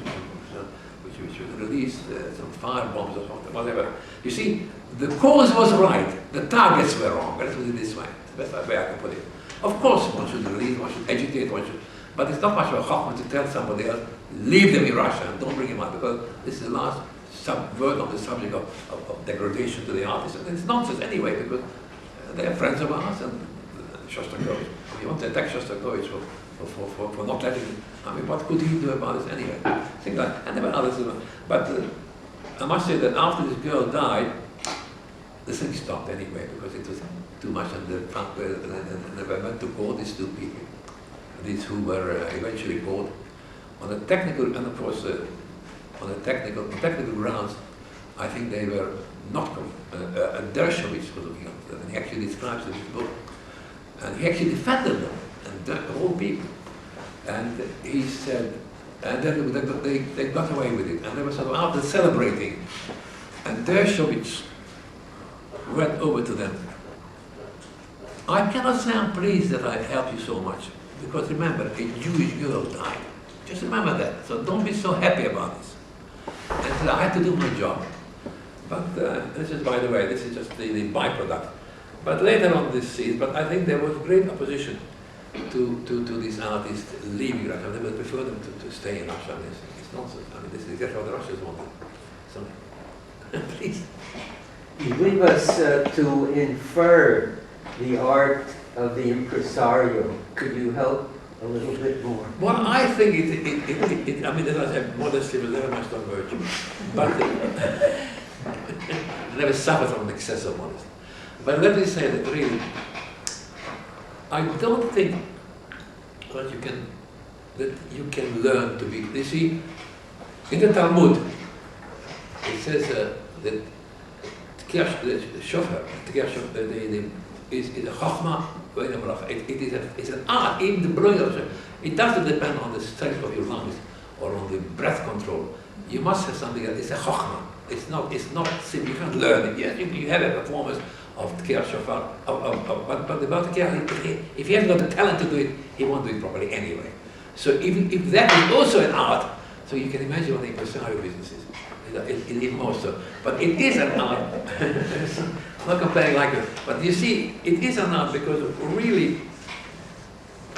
S2: which was released, some fire bombs or something, whatever. You see, the cause was right, the targets were wrong. Let's put it this way. That's the way I can put it. Of course, one should release, one should educate, but it's not much of a Hochman to tell somebody else, leave them in Russia and don't bring them out, because this is the last word on the subject of degradation to the artist. And it's nonsense anyway, because they are friends of ours, and Shostakovich. If you want to attack Shostakovich for not letting him, I mean, what could he do about this anyway? Things like, and there were others. But I must say that after this girl died, the thing stopped anyway, because it was too much, and they went to court, these two people, these who were eventually caught on a technical, and of course, on technical grounds, I think they were not, Dershowitz was looking at them, and he actually describes in his book, and he actually defended them, and the whole people. And he said, and then they got away with it, and they were sort of out there celebrating, and Dershowitz went over to them. I cannot say I'm pleased that I helped you so much, because remember, a Jewish girl died. Just remember that, so don't be so happy about this. And so I had to do my job. But this is, by the way, this is just the byproduct. But later on this season, but I think there was great opposition to these artists leaving Russia. They would prefer them to stay in Russia. I mean, it's nonsense. I mean, this is exactly what the Russians wanted. So, please.
S3: You leave us to infer the art of the impresario. Could you help a little bit more?
S2: Well, I think I mean, as I said, modesty was never my strong virtue. But I never suffered from an excess of modesty. But let me say that really, I don't think that you can learn to be. You see, in the Talmud, it says that Shofar is a chachma. It's an art. Even the blowing of it doesn't depend on the strength of your lungs or on the breath control. You must have something that is a chachma. It's not simple. You can't learn it. Yes, you have a performance of Tkir Shofar, but about Tkir, if he hasn't got the talent to do it, he won't do it properly anyway. So if that is also an art, so you can imagine what the impresario business is. It's even more so. But it is an art. I'm not complaining like it. But you see, it is an art because really,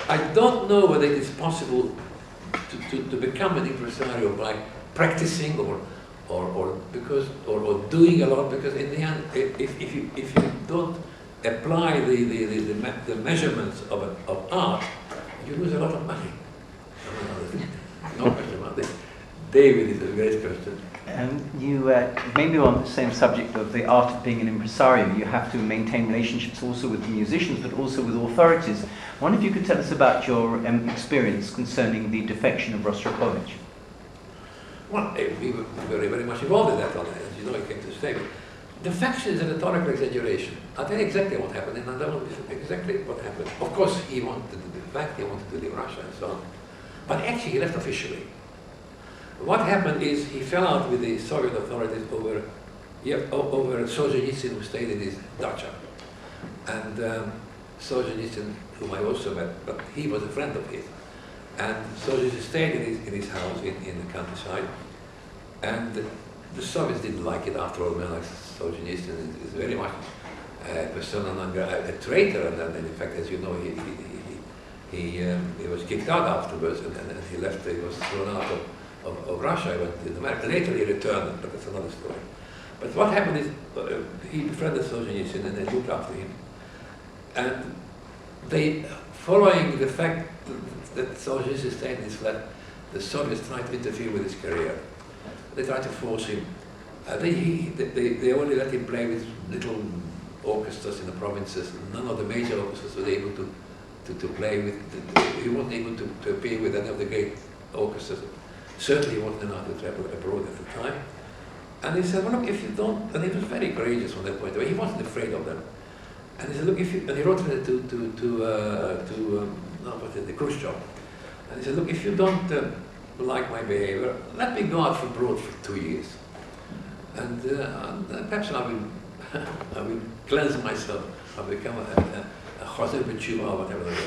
S2: I don't know whether it is possible to become an impresario by practicing or doing a lot, because in the end, if you don't apply the measurements of art, you lose a lot of money. No question about this. David is a great question.
S4: You maybe on the same subject of the art of being an impresario, you have to maintain relationships also with the musicians, but also with authorities. I wonder if you could tell us about your experience concerning the defection of Rostropovich.
S2: Well, we were very, very much involved in that. As you know, it came to stay. Defection is a rhetorical exaggeration. I'll tell you exactly what happened, and I don't know exactly what happened. Of course, he wanted to defect, he wanted to leave Russia and so on. But actually, he left officially. What happened is he fell out with the Soviet authorities over Solzhenitsyn, who stayed in his dacha. And Solzhenitsyn, whom I also met, but he was a friend of his. And Solzhenitsyn stayed in his house in the countryside. And the Soviets didn't like it. After all, a man like Solzhenitsyn is very much a persona non grata, a traitor. And then, in fact, as you know, he was kicked out afterwards, and he left. He was thrown out of Russia. He went to America. Later he returned, but that's another story. But what happened is he befriended Solzhenitsyn and they looked after him. And they, following the fact that Solzhenitsyn stayed in his flat, the Soviets tried to interfere with his career. They tried to force him. They only let him play with little orchestras in the provinces. None of the major orchestras were able to play with. He wasn't able to appear with any of the great orchestras. Certainly he wasn't allowed to travel abroad at the time. And he said, well, look, if you don't, and he was very courageous from that point of view. He wasn't afraid of them. And he said, look, if you, and he wrote it to Khrushchev. And he said, look, if you don't like my behavior, let me go out abroad for 2 years. And perhaps I will cleanse myself. I'll become a Hoser B'tshuva or whatever it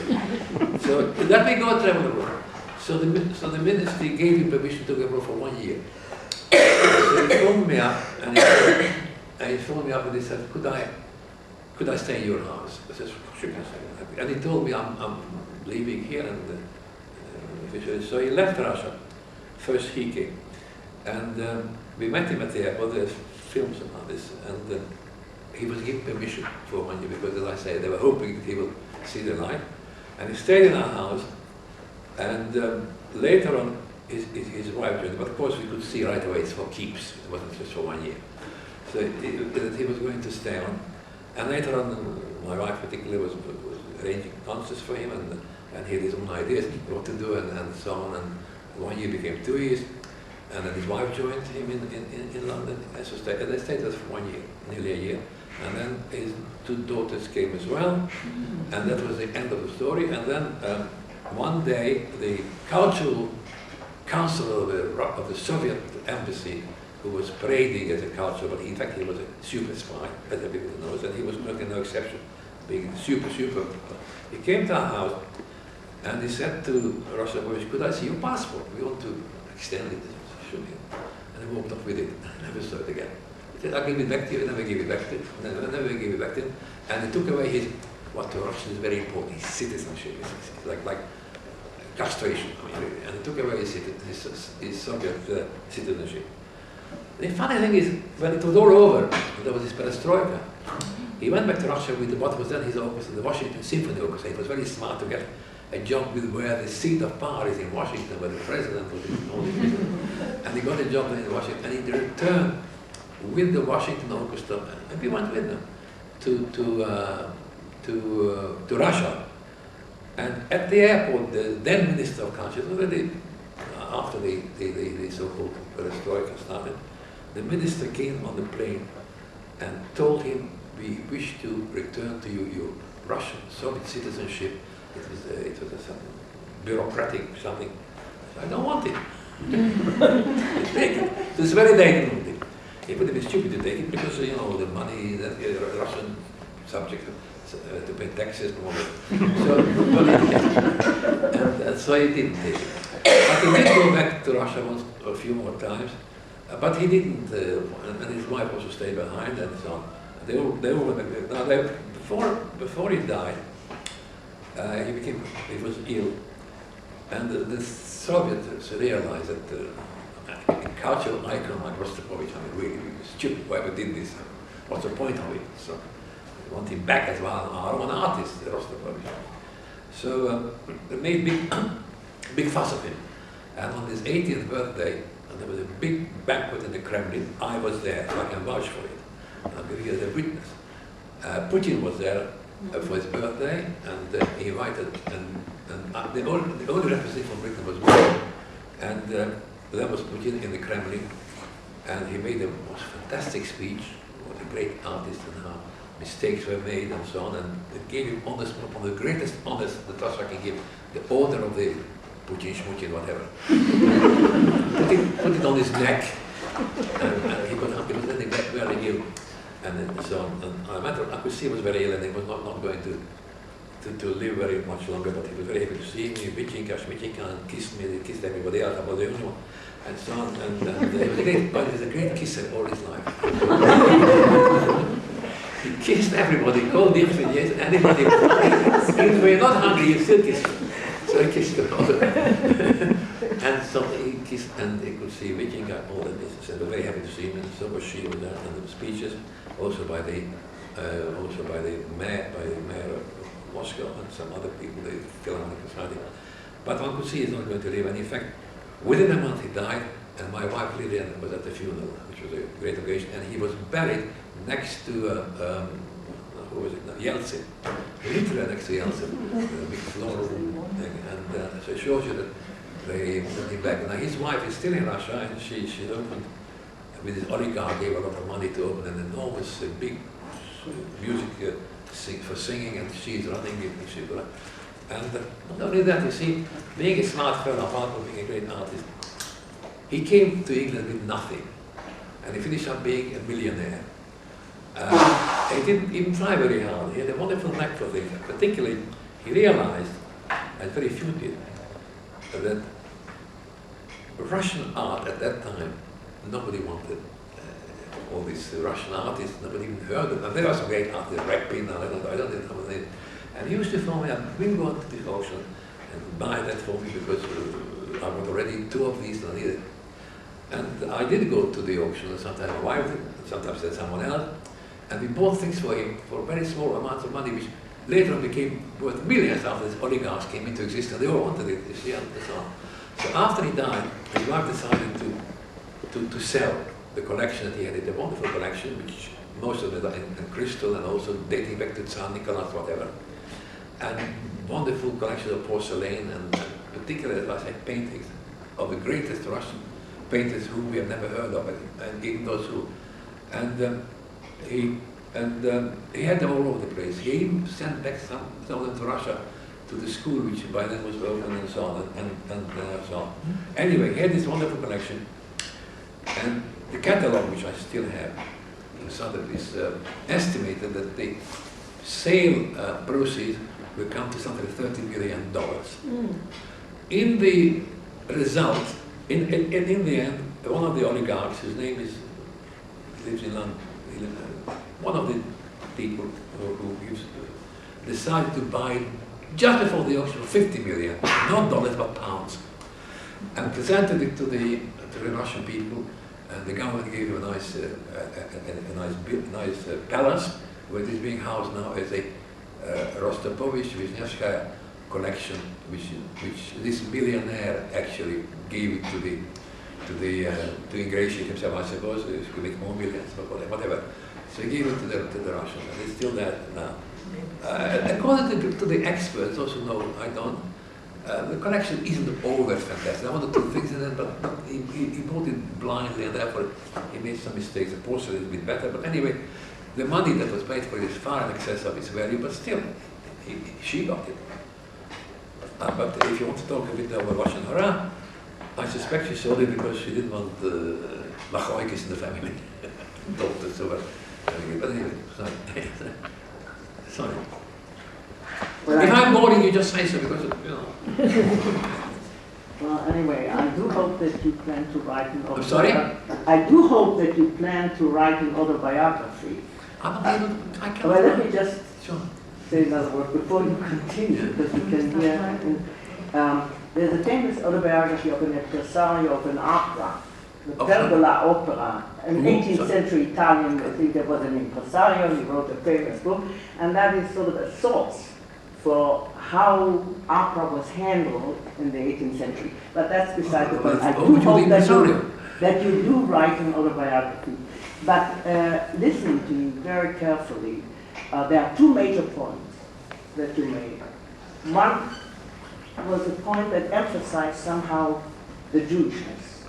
S2: is. So let me go travel abroad. So the ministry gave him permission to go abroad for 1 year. So he phoned me up and he said, could I stay in your house? I said, sure, you can stay. And he told me, I'm leaving here. And so he left Russia. First he came. And we met him at the airport. There's films about this. And he was given permission for 1 year because, as I say, they were hoping that he will see the light. And he stayed in our house. And later on, his wife joined, but of course we could see right away it's for keeps. It wasn't just for 1 year. So he was going to stay on. And later on, my wife particularly was arranging concerts for him, and he had his own ideas what to do and so on. And 1 year became 2 years, and then his wife joined him in London. And so they stayed there for 1 year, nearly a year. And then his 2 daughters came as well, and that was the end of the story. And then one day, the cultural council of the Soviet embassy, who was parading as a culture, but in fact he was a super spy, as everybody knows, and he was making no exception, being super. He came to our house and he said to Rostropovich, could I see your passport? We want to extend it. Should we? And he walked off with it. I never saw it again. He said, I'll give it back to you. I never gave it back to him. I never gave it back to him. And he took away his, what to Russians is very important, his citizenship. It's like castration. I mean, and he took away his Soviet citizenship. The funny thing is, when it was all over, there was this perestroika, he went back to Russia with what was then his orchestra, the Washington Symphony Orchestra. It was very smart to get a job with where the seat of power is in Washington, where the president was in all these people. And he got a job in Washington, and he returned with the Washington Orchestra, and we went with them to Russia. And at the airport, the then Minister of Culture, already after the so-called perestroika started, the minister came on the plane and told him, we wish to return to you your Russian Soviet citizenship. It was a bureaucratic something. I don't want it. Take it. This very day he didn't want it. It would have been stupid to take it because, you know, the money that Russian subjects to pay taxes and all that. So he didn't take it. But he did go back to Russia once, a few more times. But he didn't, and his wife also stayed behind and so on. They all went back. Now, before he died, he was ill, and the Soviets realized that a cultural icon like Rostropovich, I mean, really stupid, whoever did this, what's the point of it? So They want him back as well, an artist, the Rostropowitsch. So they made big fuss of him. And on his 80th birthday, and there was a big banquet in the Kremlin, I was there, so I can vouch for it. And I'm giving you as a witness. Putin was there for his birthday, and he invited, and the only representative from Britain was me. And there was Putin in the Kremlin, and he made a most fantastic speech, what a great artist and how mistakes were made and so on, and it gave him honors, one of the greatest honors that Russia can give, the order of the Putin, Shmutin, whatever. put it on his neck, and he was letting that very ill, and so on. And I could see he was very ill, and he was not going to live very much longer, but he was very happy to see me, Vichinka, Shmitinka, and kissed me, he kissed everybody else, I was the only one, and so on. And he was a great kisser all his life. He kissed everybody, called the infidels, anybody. If we were not hungry, he still kissed them. So he kissed them all. And so he kissed, and he could see Vichinka, all of this. So they were very happy to see him, and so was she with that, and the speeches, also by the mayor of Moscow and some other people, the Philharmonic Society. But one could see he's not going to live, and in fact, within a month he died, and my wife Lillian was at the funeral, which was a great occasion, and he was buried next to, who was it now? Yeltsin, literally next to Yeltsin, a big floral thing, and so it shows you that they put him back. Now his wife is still in Russia, and she opened, with his oligarch, gave a lot of money to open an enormous, big music for singing, and she's running it, and not only that, you see, being a smart fellow, apart from being a great artist, he came to England with nothing, and he finished up being a millionaire. He didn't even try very hard. He had a wonderful knack for things. Particularly, he realized, and very few did, that Russian art at that time, nobody wanted. All these Russian artists, nobody even heard of them. There were some great artists, Repin, I don't know his name. And he used to phone me up, we'll go to the auction and buy that for me because I was already 2 of these and I needed. And I did go to the auction, and sometimes my wife did, sometimes said someone else. And we bought things for him for very small amounts of money, which later on became worth millions after these oligarchs came into existence. They all wanted it, you see, and so on. So after he died, his wife decided to sell the collection that he had. It's a wonderful collection, which most of it are in crystal and also dating back to Tsar Nicholas, whatever. And wonderful collection of porcelain and particularly, as I say, paintings of the greatest Russian painters whom we have never heard of, and even those who. And he had them all over the place. He even sent back some of them to Russia, to the school, which by then was open and so on, and so on. Anyway, he had this wonderful collection, and the catalog, which I still have, is estimated that the sale proceeds will come to something like $30 million. In the result, in the end, one of the oligarchs, his name lives in London, one of the people who decided to buy just before the auction for $50 million, not dollars but pounds, and presented it to the Russian people, and the government gave him a nice palace where it is being housed now as a Rostropowitsch Wisniewska collection, which this millionaire actually gave it to ingratiate himself, I suppose. He could make more millions, but whatever. So he gave it to the Russians, and it's still there now. According to the experts, also know I don't. The collection isn't all that fantastic. There are 1 or 2 things in it, but he bought it blindly, and therefore he made some mistakes. The porcelain is a bit better, but anyway, the money that was paid for it is far in excess of its value, but still, she got it. But if you want to talk a bit about Russian horror, I suspect she sold it because she didn't want Machoikis in the family. Daughters over. But anyway, sorry. Sorry.
S5: Well,
S2: if I'm boring, you just say so because, you know.
S5: Well, anyway, I do hope that you plan to write an autobiography.
S2: I'm sorry?
S5: I do hope that you plan to write an autobiography.
S2: I can't.
S5: Well, let me just
S2: Sure.
S5: say another word before you continue, because you can hear. There's a famous autobiography of an impresario of an opera, the
S2: Of
S5: Pergola Opera, an 18th century Italian, I think there was an impresario, he wrote a famous book, and that is sort of a source for how opera was handled in the 18th century. But that's beside the point. I do hope that you do write an autobiography. But listening to you very carefully, there are two major points that you made. One was a point that emphasized somehow the Jewishness.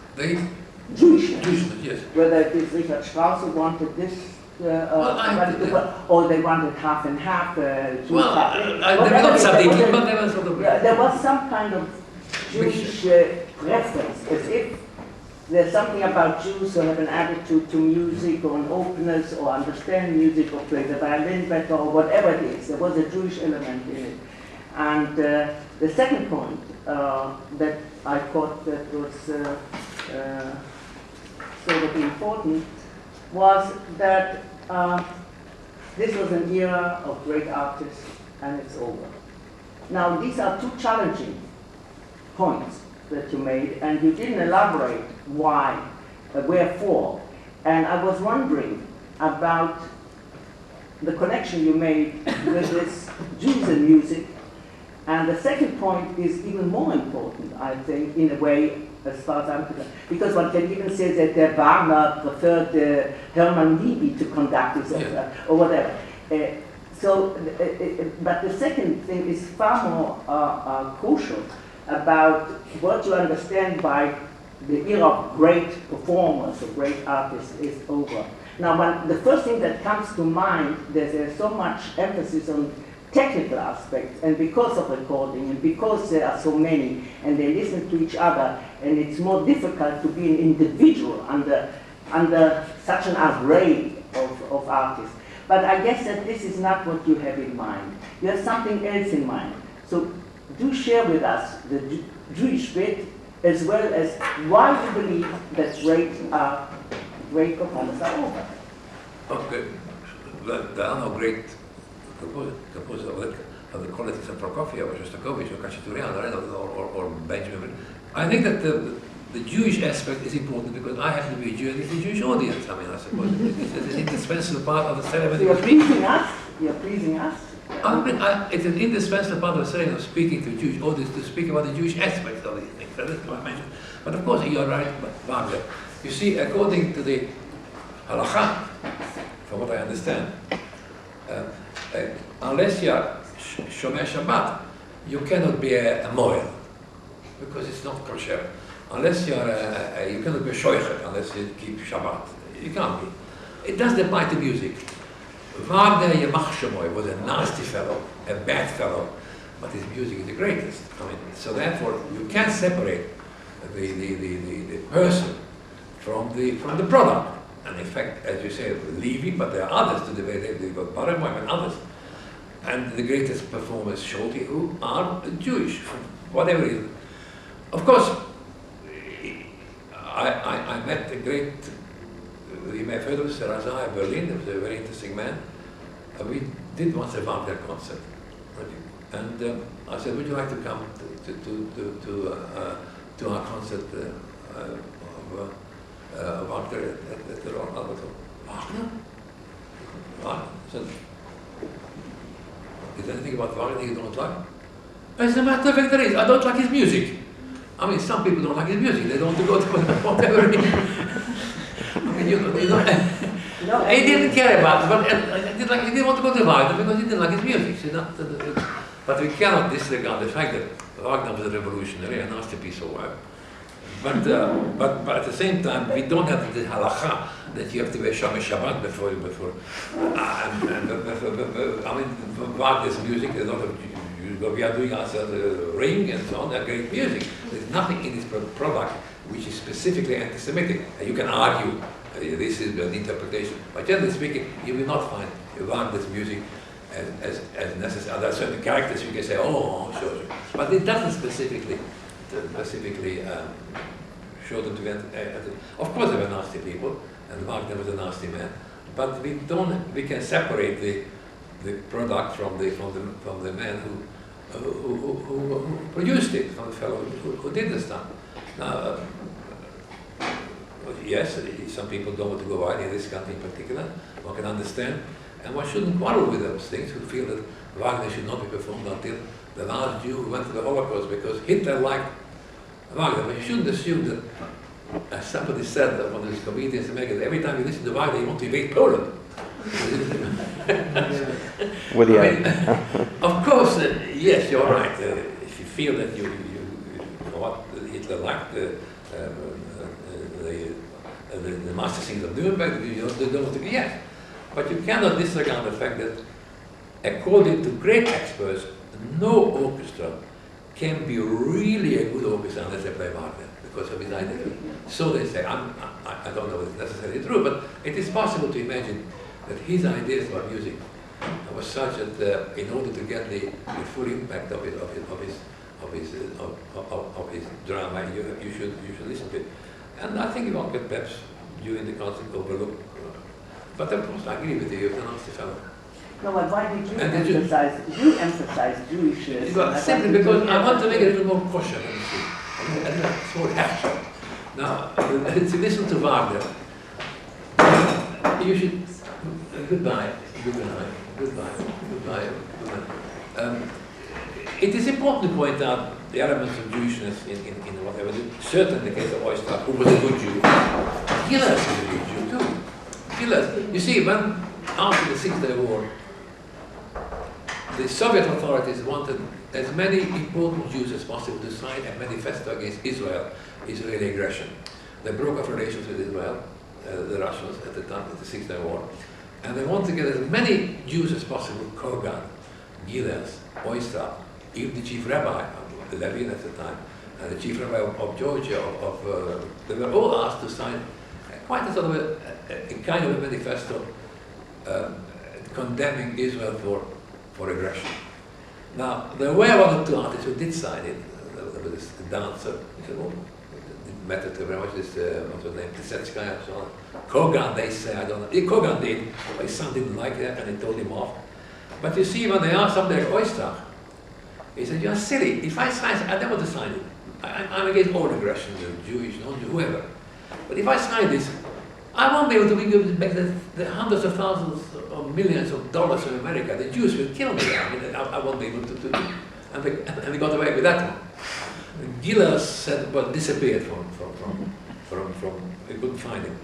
S5: Jewishness,
S2: yes.
S5: Whether it is Richard Strauss who wanted this, or they wanted half and half.
S2: There
S5: was some kind of Jewish preference, as if there's something about Jews who have an attitude to music or an openness or understand music or play the violin better or whatever it is. There was a Jewish element in it. And the second point that I thought that was sort of important was that this was an era of great artists and it's over. Now these are two challenging points that you made, and you didn't elaborate why, wherefore. And I was wondering about the connection you made with this Jews and music. And the second point is even more important, I think, in a way, as far as I'm concerned, because one can even say that Wagner preferred Hermann Liebe to conduct his opera, or whatever. But the second thing is far more crucial about what you understand by the era of great performers or great artists is over. Now, the first thing that comes to mind, there's so much emphasis on technical aspects, and because of recording, and because there are so many, and they listen to each other, and it's more difficult to be an individual under such an array of artists. But I guess that this is not what you have in mind. You have something else in mind. So do share with us the Jewish bit, as well as why you believe that great performers are over.
S2: Okay, there are no great composers of the qualities of Prokofiev or Shostakovich or Khachaturian or Benjamin. I think that the Jewish aspect is important because I happen to be a Jew and it's a Jewish audience. I mean, I suppose it's an indispensable part of the ceremony.
S5: So you're pleasing us? You're pleasing us?
S2: It's an indispensable part of the ceremony of speaking to a Jewish audience to speak about the Jewish aspects of these things. That is what I mentioned. But of course, you're right, Wagner. You see, according to the halakha, from what I understand, unless you are Shomer Shabbat, you cannot be a moel, because it's not kosher. Unless you are, you cannot be a shoichet unless you keep Shabbat. You can't be. It doesn't apply to music. Wagner Yemach Shemoy was a nasty fellow, a bad fellow, but his music is the greatest. I mean, so therefore, you can't separate the person from the product. And in fact, as you say, Levy, but there are others to debate. They've got Barenboim and others. And the greatest performers, Sholti, who are Jewish, for whatever reason. Of course, I met a great, you may have heard of Razai in Berlin, he was a very interesting man. We did once a Wagner concert. And I said, would you like to come to our concert of Wagner at the Royal Albert Hall? Wagner? I said, is there anything about Wagner you don't like? As a matter of fact, there is. I don't like his music. I mean, some people don't like his music. They don't want to go to whatever. I mean, you know, he didn't care about it, but he didn't want to go to Wagner because he didn't like his music. So but we cannot disregard the fact that Wagner was a revolutionary, a nasty piece of work. But at the same time, we don't have the halakha that you have to wear Shomer Shabbat before. I mean, Wagner's music, a lot of we are doing ourselves a ring and so on, they're great music. There's nothing in this product which is specifically anti-Semitic. And you can argue this is an interpretation, but generally speaking, you will not find Wagner's music as necessary. There are certain characters you can say, oh, sure. But it doesn't specifically show them to be of course, they were nasty people, and Wagner was a nasty man. But we can separate the product from the man who produced it, from the fellow who did the stuff. Now, yes, some people don't want to go out in this country in particular. One can understand, and one shouldn't quarrel with those things who feel that Wagner should not be performed until the last Jew who went to the Holocaust, because Hitler liked Wagner. But you shouldn't assume that, as somebody said, that one of these comedians in America, every time you listen to Wagner, you want to invade Poland.
S6: Woody
S2: I mean, of course, yes, you're right. If you feel that what Hitler liked the master singers of Nuremberg, you don't want to be, yes. But you cannot disregard the fact that, according to great experts, no orchestra can be really a good orchestra unless they play Wagner, because of his identity. So they say. I don't know if it's necessarily true, but it is possible to imagine that his ideas about music was such that in order to get the full impact of his drama, you should listen to it. And I think one can perhaps during the concert overlook. But of course, I agree with you. You can ask the fellow.
S5: No, but why did you emphasize Jewishness?
S2: Well, simply because I want to make it a little more kosher. It's more hefty. Now, to listen to Wagner, you should. Goodbye. It is important to point out the elements of Jewishness in whatever. Certainly, in the case of Oistrakh, who was a good Jew. Gilles is a good Jew too. Gilles, you see, when after the Six-Day War, the Soviet authorities wanted as many important Jews as possible to sign a manifesto against Israeli aggression. They broke off relations with Israel, the Russians at the time of the Six-Day War, and they wanted to get as many Jews as possible, Kogan, Gilles, Oistrakh, even the chief rabbi of Levin at the time, and the chief rabbi of Georgia, they were all asked to sign quite a sort of a kind of a manifesto condemning Israel for aggression. Now, there were one or two artists who did sign it. There was this dancer, he said, well, it didn't matter to very much, this, what's her name, Pisetskaya and so on. Kogan, they say, I don't know. Kogan did, but his son didn't like that and he told him off. But you see, when they asked something like Oistrakh, he said, you're silly. If I sign it, I don't want to sign it. I'm against all aggression, Jewish, whoever. But if I sign this, I won't be able to give back the hundreds of thousands or millions of dollars in America. The Jews will kill me. I mean, I won't be able to do it. And they got away with that one. Gilles said, well, disappeared from they couldn't find him.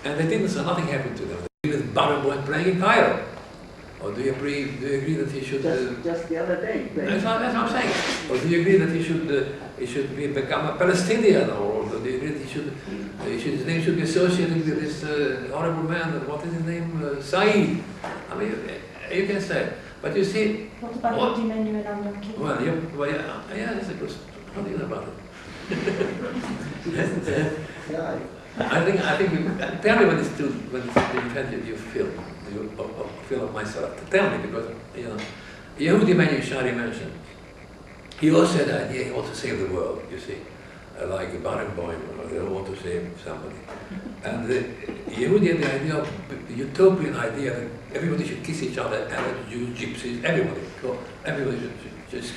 S2: And they didn't, so nothing happened to them. With Barenboim playing in Cairo. Or do you agree that he should...
S5: Just the other day.
S2: That's what I'm saying. Or do you agree that he should become a Palestinian? Or do you agree that his name should be associated with this horrible man, what is his name? Saeed. I mean, you can say. But you see...
S7: What about the Emmanuel Andonki?
S2: Well, yeah, that's a good... How do you know about it? I think tell me when it's you feel of myself. Tell me, because, Yehudi Menachem Shari mentioned, he also had the idea he wants to save the world, you see, like Barenboim, they all want to save somebody. And Yehudi had the idea of the utopian idea that everybody should kiss each other, Arabs, Jews, Gypsies, everybody should just,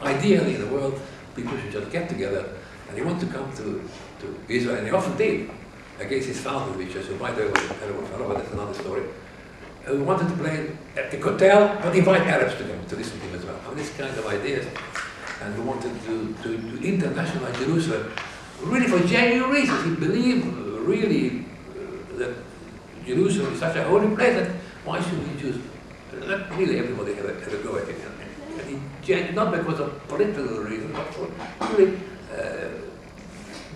S2: ideally in the world, people should just get together, and he wanted to come to Israel, and he often did, against his father, which is, by the way, was a terrible fellow, but that's another story, who wanted to play at the hotel, but invite Arabs to come to listen to him as well. I mean, this kind of ideas, and he wanted to internationalize Jerusalem, really for genuine reasons. He believed really that Jerusalem is such a holy place that why should we Jews? Let really everybody had a go at it. And he, not because of political reasons, but for really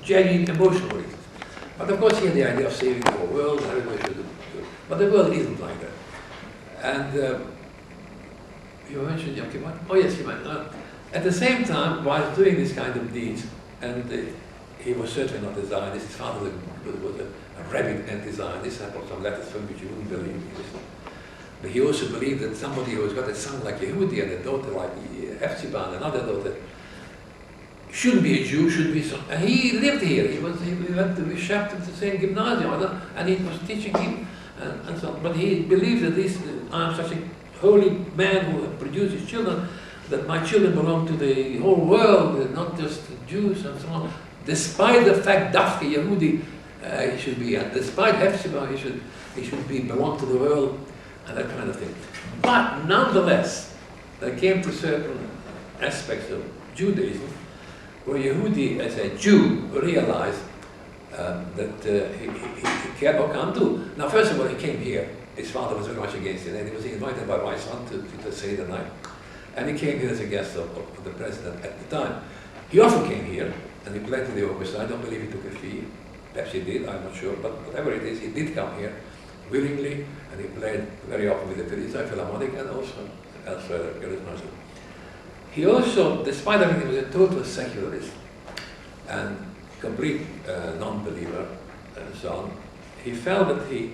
S2: genuine emotional reasons. But of course he had the idea of saving the whole world, and everybody should do it. But the world isn't like that. And you mentioned Yom Kippur. Oh yes, you might. At the same time, while doing this kind of deeds, and he was certainly not a Zionist, his father was a rabid anti-Zionist. I brought some letters from which you wouldn't believe. But he also believed that somebody who's got a son like Yehudi and a daughter like Hefzibah and another daughter shouldn't be a Jew, should be some. And he lived here. He went to be shepherd at the same gymnasium, and he was teaching him and so on. But he believed that I am such a holy man who produces children, that my children belong to the whole world, not just the Jews and so on. Despite the fact Dafke Yehudi He should be, despite Hepzibah, he should be belong to the world, and that kind of thing. But nonetheless, there came to certain aspects of Judaism where Yehudi, as a Jew, realized that he cannot come do. Now, first of all, he came here. His father was very much against it, and he was invited by my son to stay the night. And he came here as a guest of the president at the time. He often came here, and he played to the orchestra. I don't believe he took a fee. Perhaps he did, I'm not sure, but whatever it is, he did come here willingly, and he played very often with the Israel Philharmonic and also elsewhere. He also, despite everything, was a total secularist and complete non-believer and so on. He felt that he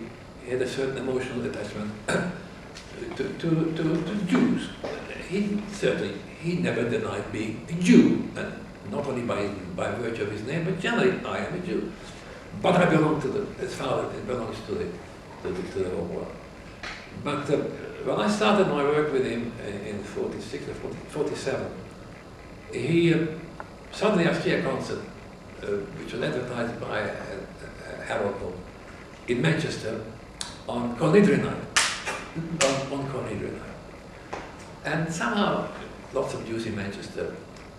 S2: had a certain emotional attachment to Jews. He never denied being a Jew, and not only by virtue of his name, but generally, I am a Jew. But I belong to his father, it belongs to the whole world. But when I started my work with him in 46 or 47, he suddenly asked me a concert, which was advertised by Herald in Manchester on Cornidri night. on Cornidri night. And somehow, lots of Jews in Manchester,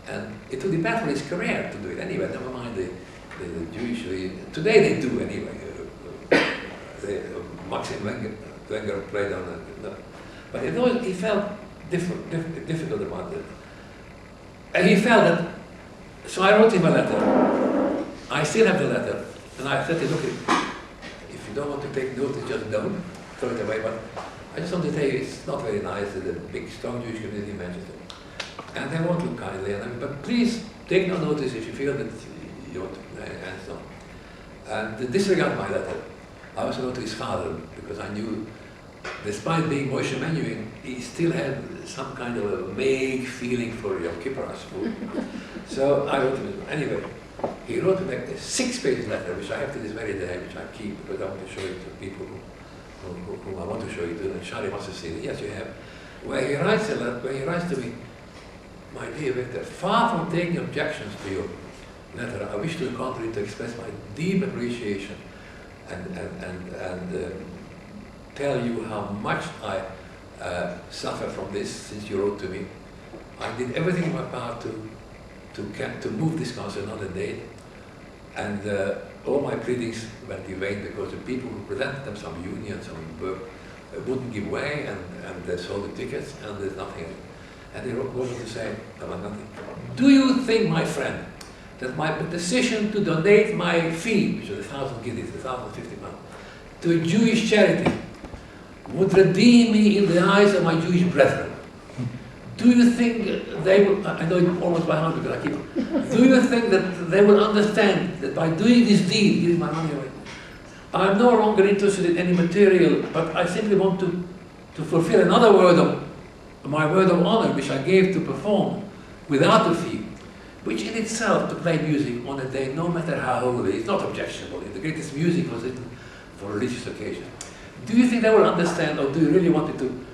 S2: and it would be bad for his career to do it anyway, never mind the Jewish, today they do anyway. Maxim Wenger played on it. But he felt difficult about it. And he felt that, so I wrote him a letter. I still have the letter. And I said to him, look, if you don't want to take notice, just don't throw it away. But I just want to tell you, it's not very nice, there's a big, strong Jewish community in Manchester. And they won't look kindly on them, but please take no notice if you feel that you want to, and so on. And to disregard my letter, I also wrote to his father, because I knew, despite being Moshe Menuhin, he still had some kind of a vague feeling for Yom Kippur, I suppose. So I wrote him, anyway, he wrote me back a 6-page letter, which I have to this very day, which I keep, because I want to show it to people whom I want to show it to, and Shari wants to see it. Yes, you have. Where he writes to me, my dear Victor, far from taking objections to your letter, I wish to the contrary to express my deep appreciation and tell you how much I suffer from this since you wrote to me. I did everything in my power to move this concert another date, and all my pleadings went in vain because the people who presented them, some unions, some wouldn't give way, and they sold the tickets, and there's nothing. And they wrote to say, nothing. Do you think, my friend, that my decision to donate my fee, which was 1,000 guineas, 1,050 pounds, to a Jewish charity would redeem me in the eyes of my Jewish brethren? Do you think they will, I know it almost by heart because I keep it, do you think that they will understand that by doing this deed, giving my money away, I'm no longer interested in any material, but I simply want to fulfill another my word of honor, which I gave to perform without a fee, which in itself, to play music on a day, no matter how holy, is not objectionable. The greatest music was written for religious occasion. Do you think they will understand, or do you really want to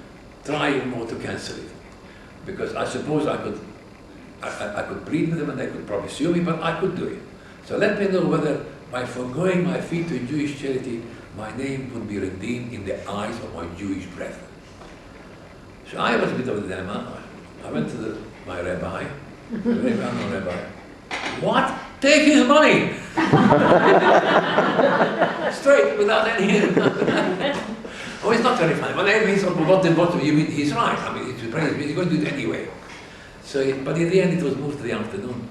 S2: try even more to cancel it? Because I suppose I could plead with them and they could probably sue me, but I could do it. So let me know whether by foregoing my fee to a Jewish charity, my name would be redeemed in the eyes of my Jewish brethren. So I was a bit of a dilemma. I went to my rabbi, a very well-known rabbi. What? Take his money! Straight, without any... Oh, it's not very funny. But anyway, what you mean, he's right. I mean, he's going to do it anyway. So, but in the end, it was moved to the afternoon.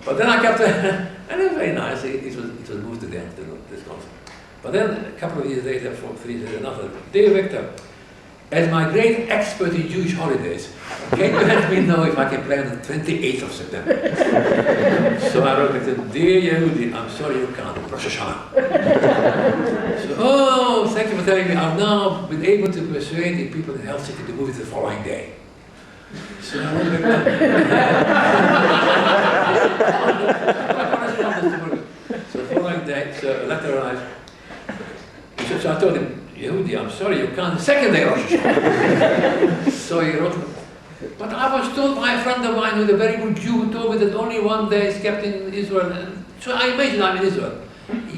S2: But then I kept, and it was very nice. It was moved to the afternoon, this concert. But then a couple of years later, 3 years later, another. Dear Victor, as my great expert in Jewish holidays, can you let me know if I can play on the 28th of September? So I wrote, dear Yehudi, I'm sorry you can't, Rosh Hashanah. So, oh, thank you for telling me. I've now been able to persuade the people in Helsinki to move it the following day. So I wrote back So the following day, so a letter arrived. So I told him, Yehudi, I'm sorry, you can't. The second day, Rosh Hashanah. So he wrote, but I was told by a friend of mine who's a very good Jew who told me that only one day is kept in Israel. And so I imagine I'm in Israel.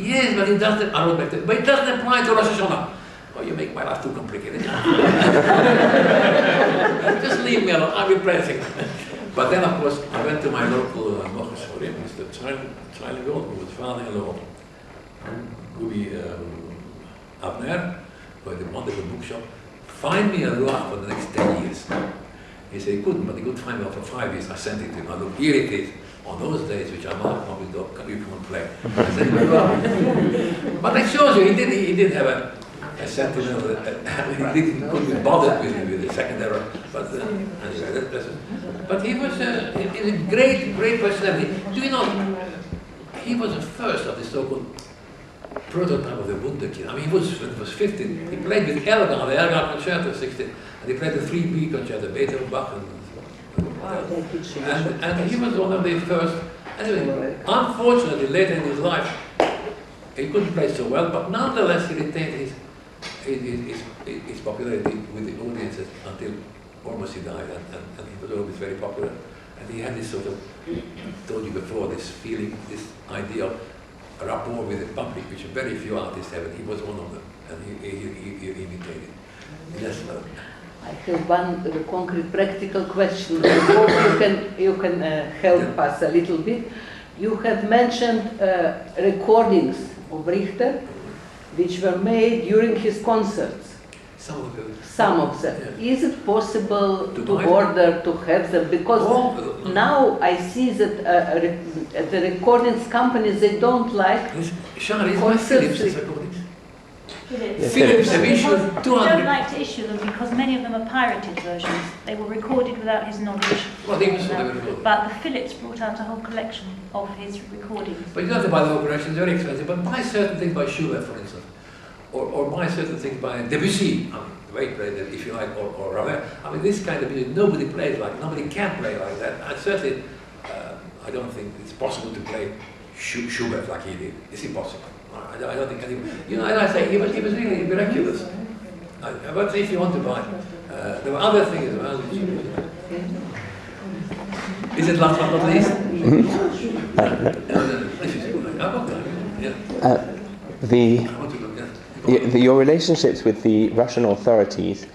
S2: Yes, but it doesn't, I wrote back to him, but it doesn't apply to Rosh Hashanah. Oh, you make my life too complicated. Just leave me alone, I'm impressing. But then, of course, I went to my local Mochus for him, Mr. Child, who was father-in-law, Gubi Abner, who had a wonderful bookshop. Find me a ruach for the next 10 years. He said he couldn't, but he could find me out for 5 years. I sent it to him. I look, here it is. On those days, which I'm not probably you can't play. I said, but it shows you, he didn't have a sentimental, he couldn't be bothered with the second error. But anyway, but he was a great personality. Do you know, he was the first of the so-called prototype of the Wunderkind. I mean, when he was 15, he played with Elgar, the Elgar Concerto 16, and he played the 3B Concerto, Beethoven, Bach, and he was one of the first. Anyway, unfortunately, later in his life, he couldn't play so well, but nonetheless, he retained his popularity with the audiences until almost he died, and he was always very popular. And he had this sort of, told you before, this feeling, this idea of rapport with the public, which very few artists have, and he was one of them, and he imitated. Yes,
S6: I have one concrete practical question. You can help us a little bit. You have mentioned recordings of Richter, which were made during his concerts. Some of them.
S2: Yeah.
S6: Is it possible to
S2: buy
S6: order to have them? Because now I see that the recordings companies, they don't like
S2: Charlie,
S6: concerts.
S2: recordings.
S7: Philips.
S2: Philips have issued
S7: They
S2: 200.
S7: don't like to issue them because many of them are pirated versions. They were recorded without his knowledge.
S2: Well, they were recorded.
S7: But the Philips brought out a whole collection of his recordings.
S2: But you don't have to buy the whole collection, it's very expensive. But buy certain things by Schubert, for instance. Or buy certain things by Debussy, the way he played it, if you like, or Ravel. I mean, this kind of music, nobody plays like, nobody can play like that. And certainly, I don't think it's possible to play Schubert like he did. It's impossible. I don't think anyone, you know, and I say, he was really miraculous. But if you want to buy, there were other things as well. Is it last but not least?
S8: Your relationships with the Russian authorities,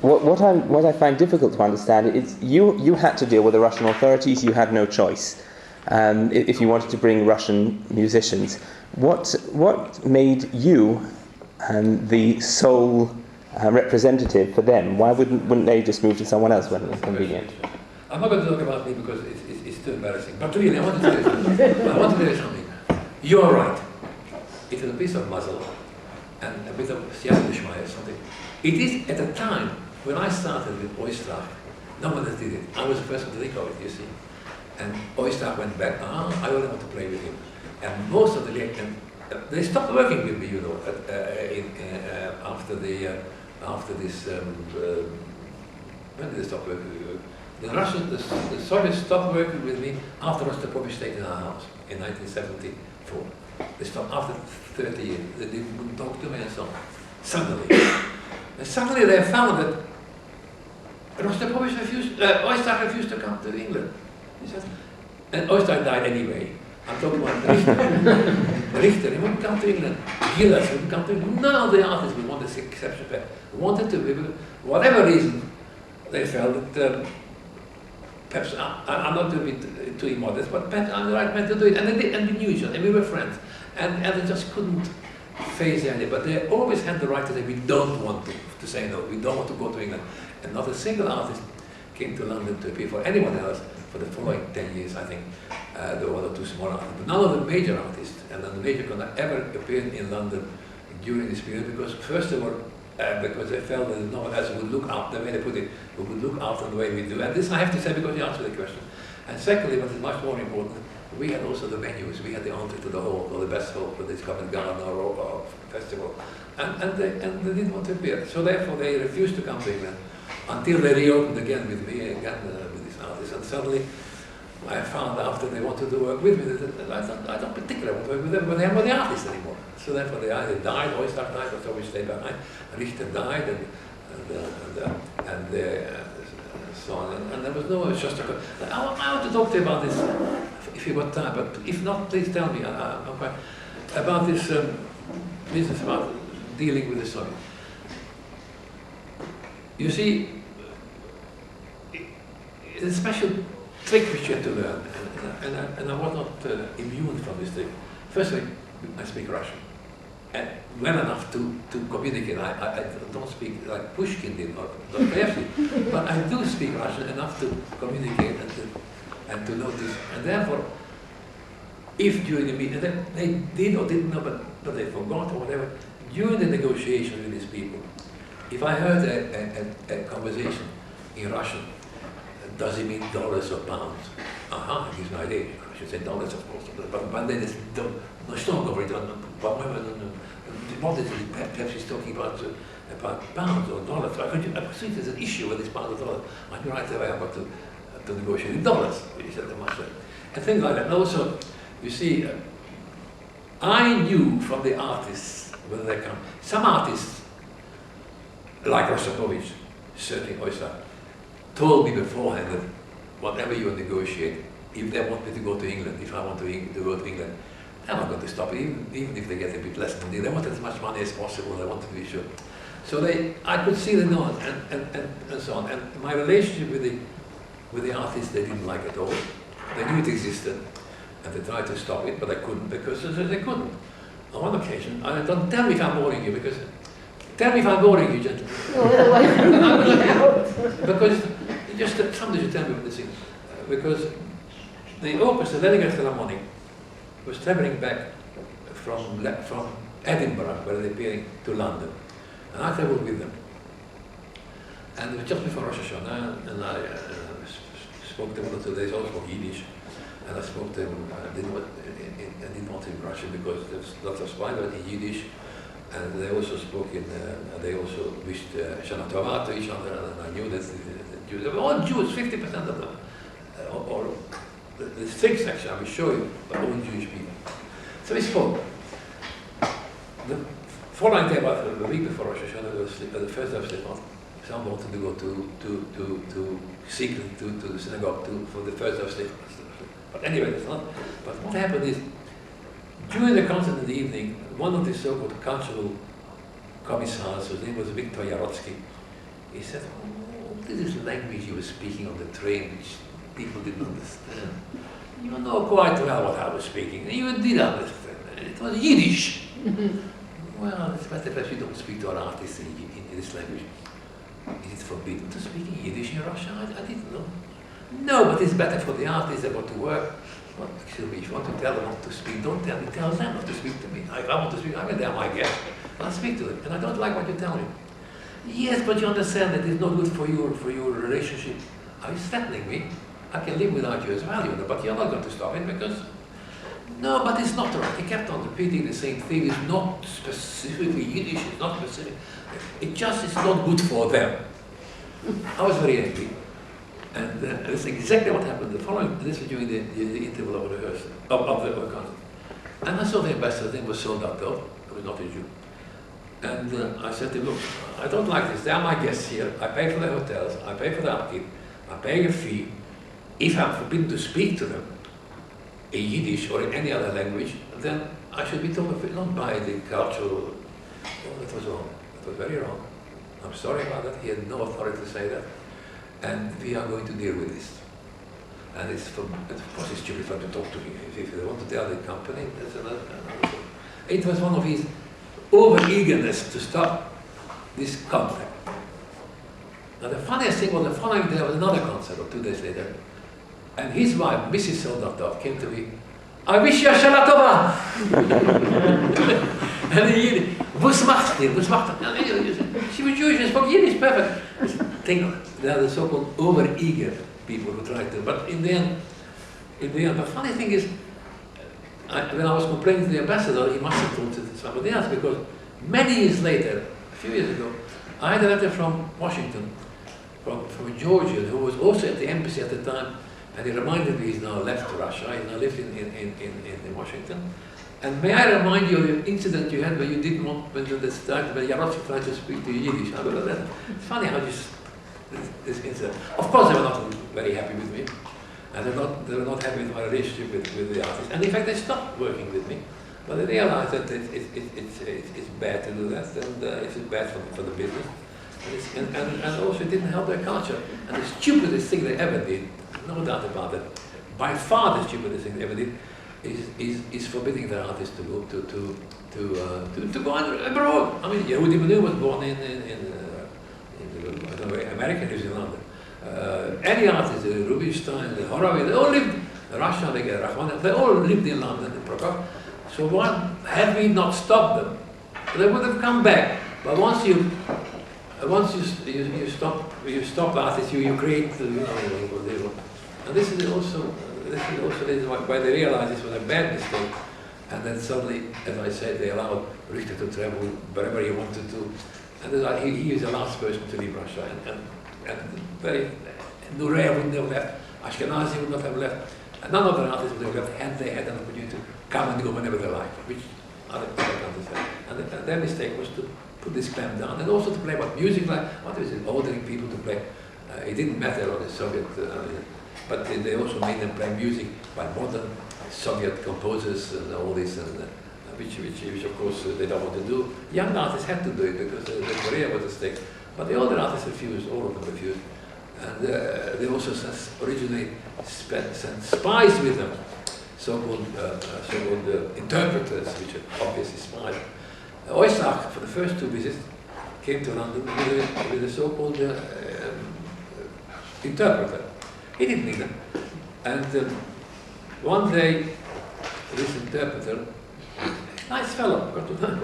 S8: what I find difficult to understand is you had to deal with the Russian authorities, you had no choice. If you wanted to bring Russian musicians, what made you the sole representative for them? Why wouldn't they just move to someone else when it was convenient?
S2: I'm not going to talk about me because it's too embarrassing. But really, I want to tell you something. You are right. It is a piece of muzzle and a bit of Siasadishmai or something. It is at a time when I started with Oistrakh, no one else did it. I was the first one to think of it, you see. And Oistrakh went back, I only want to play with him. And most of they stopped working with me, you know, after this, when did they stop working with me? The Soviets stopped working with me after Rostropov stayed in our house in 1974. They stopped after 30 years. They didn't talk to me and so on. Suddenly they found that Rostropov Oistrakh refused to come to England. And Oistrakh died anyway. I'm talking about Richter, he wouldn't come to England. Gillis wouldn't come to England. None of the artists would want this exception back. Wanted to, for whatever reason, they felt that perhaps I'm not to be too immodest, but perhaps I'm the right man to do it. And they did, and we knew each other, and we were friends. And they just couldn't face the idea. But they always had the right to say, we don't want to say no, we don't want to go to England. And not a single artist came to London to appear for anyone else for the following 10 years, I think. There were one or two small artists. But none of the major artists and none of the major conductors ever appeared in London during this period because, first of all, because they felt that no one else would look out, the way they put it, who would look after the way we do. And this I have to say because you answered the question. And secondly, what is much more important, we had also the venues. We had the entry to the hall, or the best hall for this Covent Garden or festival. And they didn't want to appear. So therefore they refused to come to England until they reopened again with me, again with these artists. And suddenly I found after they wanted to work with me that I don't particularly want to work with them, but they weren't the artists anymore. So therefore they either died, Oistrakh died, or so we stayed behind. Richter died, and so on. And there was no Shostakovich. I want to talk to you about this if you've got time, but if not, please tell me about this business about dealing with the Soviets. You see, it's a special trick which you have to learn, and I was not immune from this trick. Firstly, I speak Russian, and well enough to communicate. I don't speak like Pushkin did or Dostoevsky, but I do speak Russian enough to communicate and to notice. And therefore, if during the meeting, and they did or didn't know, but they forgot or whatever, during the negotiation with these people, if I heard a conversation in Russian, does it mean dollars or pounds? Aha, it gives me an idea. I should say dollars, of course. But then it's no strong over it. What is it? Perhaps he's talking about pounds or dollars. I could see there's an issue with this pound or dollar. I knew right away about to negotiate in dollars. He said much like, and things like that. And also, you see, I knew from the artists whether they come. Some artists, like Rostropovich, certainly Oyster, told me beforehand that whatever you negotiate, if they want me to go to England, if I want to go to England, I'm not going to stop it, even if they get a bit less money. They want as much money as possible, they want to be sure. So I could see the nod and so on. And my relationship with the artists, they didn't like at all. They knew it existed, and they tried to stop it, but they couldn't, because they couldn't. On one occasion, don't tell me if I'm boring you, because tell me if I'm boring you, gentlemen. Because just somebody should tell me what this is. Because the Opus, the Leningrad Philharmonic, was traveling back from Edinburgh, where they're appearing, to London. And I traveled with them. And it was just before Rosh Hashanah, and I spoke to them 1 or 2 days, I spoke Yiddish. And I spoke to them, I didn't want to in Russian because there's lots of spying in Yiddish. And they also spoke they also wished Shana Tova to each other, and I knew that the Jews, they were all Jews, 50% of them, or the 6 actually, I will show you, but all Jewish people. So we spoke. The following day, about the week before Rosh Hashanah, the first day of Slichot, someone wanted to go to secretly to the synagogue for the first day of Slichot. But anyway, that's not. But what happened is, during the concert in the evening, one of the so-called cultural commissars, whose name was Victor Yarotsky, he said, "Oh, what is this language you were speaking on the train, which people didn't understand? You know quite well what I was speaking. You did understand. It was Yiddish." Well, it's better if you don't speak to an artist in this language. Is it forbidden to speak in Yiddish in Russia? I didn't know. No, but it's better for the artists. They want to work. Well, excuse me, if you want to tell them not to speak, don't tell me. Tell them not to speak to me. If I want to speak, I mean, they're my guest. I'll speak to them. And I don't like what you tell me. Yes, but you understand that it's not good for your relationship. Are you threatening me? I can live without you as well, you know, but you're not going to stop it because... No, but it's not right. He kept on repeating the same thing. It's not specifically Yiddish, it's not specific. It just is not good for them. I was very angry. And that's exactly what happened. The following, this was during the interval of the rehearsal, of the concert. And I saw the ambassador's name was Soldatov, who was not a Jew. And I said to him, look, I don't like this. They are my guests here. I pay for their hotels. I pay for the upkeep. I pay a fee. If I'm forbidden to speak to them in Yiddish or in any other language, then I should be told not by the cultural... Oh, that was wrong. That was very wrong. I'm sorry about that. He had no authority to say that. And we are going to deal with this. And of course it's stupid for them to talk to me. If they want to tell the company, that's another thing. It was one of his over-eagerness to stop this conflict. Now the funniest thing was the following day there was another concert, or 2 days later, and his wife, Mrs. Soldatov, came to me, "I wish you a Shana Tova." And in Yiddish, "Was macht ihr? Was macht ihr?" She was Jewish, she spoke Yiddish, perfect. They are the so-called over-eager people who try to, but in the end, the funny thing is, when I was complaining to the ambassador, he must have told to somebody else, because many years later, a few years ago, I had a letter from Washington, from a Georgian who was also at the embassy at the time, and he reminded me he's now left Russia, he now lives in Washington. And may I remind you of the incident you had where you didn't want, when Yarotsky tried to speak to you Yiddish. It's funny how this incident. Of course, they were not very happy with me. and they were not happy with my relationship with the artist. And in fact, they stopped working with me. But they realized that it's bad to do that, and it's bad for the business. And also it didn't help their culture. And the stupidest thing they ever did, no doubt about it, by far the stupidest thing they ever did, is forbidding their artists to go to go abroad. I mean, Yehudi Menuhin was born in I don't know, America, New Zealand. Any artist, Rubinstein, Horowitz, they all lived in Russia, they all lived in London, in Prague. So why have we not stopped them? They would have come back. But once you stop artists, you create, and this is also why they realized this was a bad mistake. And then suddenly, as I said, they allowed Richter to travel wherever he wanted to. And then he is the last person to leave Russia. And Nureyev would not have left, Ashkenazi would not have left, and none of the artists would have left had they had an opportunity to come and go whenever they like, which other people can't understand. And their mistake was to put this clamp down, and also to play what music like, what is it, ordering people to play. It didn't matter on the Soviet, but they also made them play music by modern Soviet composers and all this, and which of course they don't want to do. Young artists had to do it because the career was at stake, but the older artists refused, all of them refused. And they also originally sent spies with them, so-called interpreters, which are obviously spies. Oistrakh, for the first 2 visits, came to London with a so-called interpreter. He didn't need them. And one day, this interpreter, nice fellow, got to know.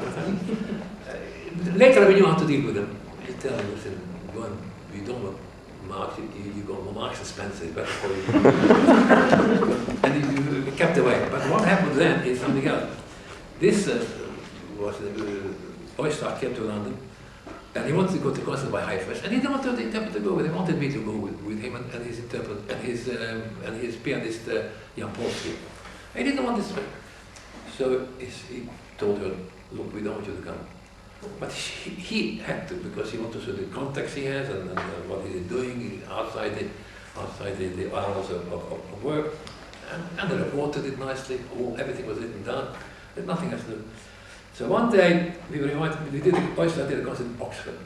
S2: Later we knew how to deal with him. He tell him, listen, you don't want Marx, you go Marx and Spencer, it's better for you. And he kept away. But what happened then is something else. This was Oistrakh came to London, and he wanted to go to concert by Haifa, and he didn't want the interpreter to go with him. He wanted me to go with him and his interpreter and his pianist Jan Polsky. He didn't want this. So he told her, look, we don't want you to come. But he had to, because he wanted to see the contacts he has and what he's doing outside the hours of work. And they reported it nicely, everything was written down, there's nothing else to do. So one day, we were invited, Oistrakh did a concert in Oxford.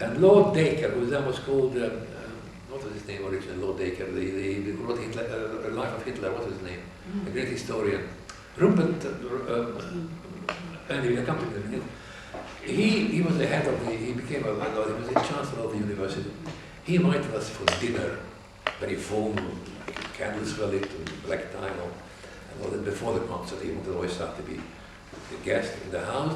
S2: And Lord Dacre, who then was called, what was his name originally, Lord Dacre, the wrote Hitler, Life of Hitler, what was his name? A great historian. Rupert, anyway, accompanied him. He was the head of he became he was the chancellor of the university. He invited us for dinner, very formal, candles were lit, and black tie and all that. Before the concert, he wanted Oistrakh to be the guest in the house,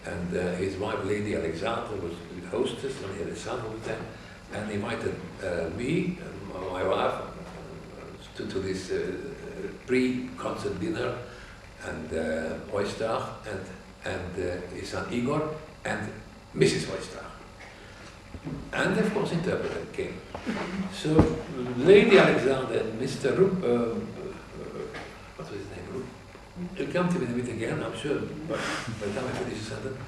S2: and his wife, Lady Alexandra, was the hostess, and he had a son who was there, and he invited me and my wife to this pre-concert dinner, and Oistrakh and his son Igor, and Mrs. Oistrakh. And of course, interpreter came. So, Lady Alexander and Mr. what was his name? He'll come to me in a bit again, I'm sure, but by the time I finish the sentence,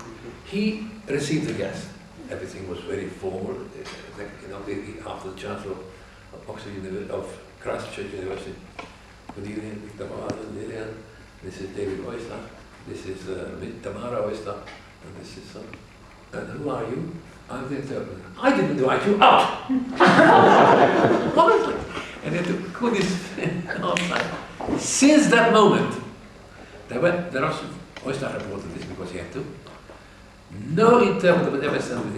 S2: he received the guest. Everything was very formal. After the Chancellor of Oxford University, of Christchurch University. Good evening, Victor Hochhauser, Lillian. This is David Oistrakh. This is Tamara Oistrakh, and this is and who are you? I'm the interpreter. I didn't invite you out! Honestly! And they had to put this outside. Since that moment, the Russian Oistrakh reported this because he had to. No interpreter was ever sent with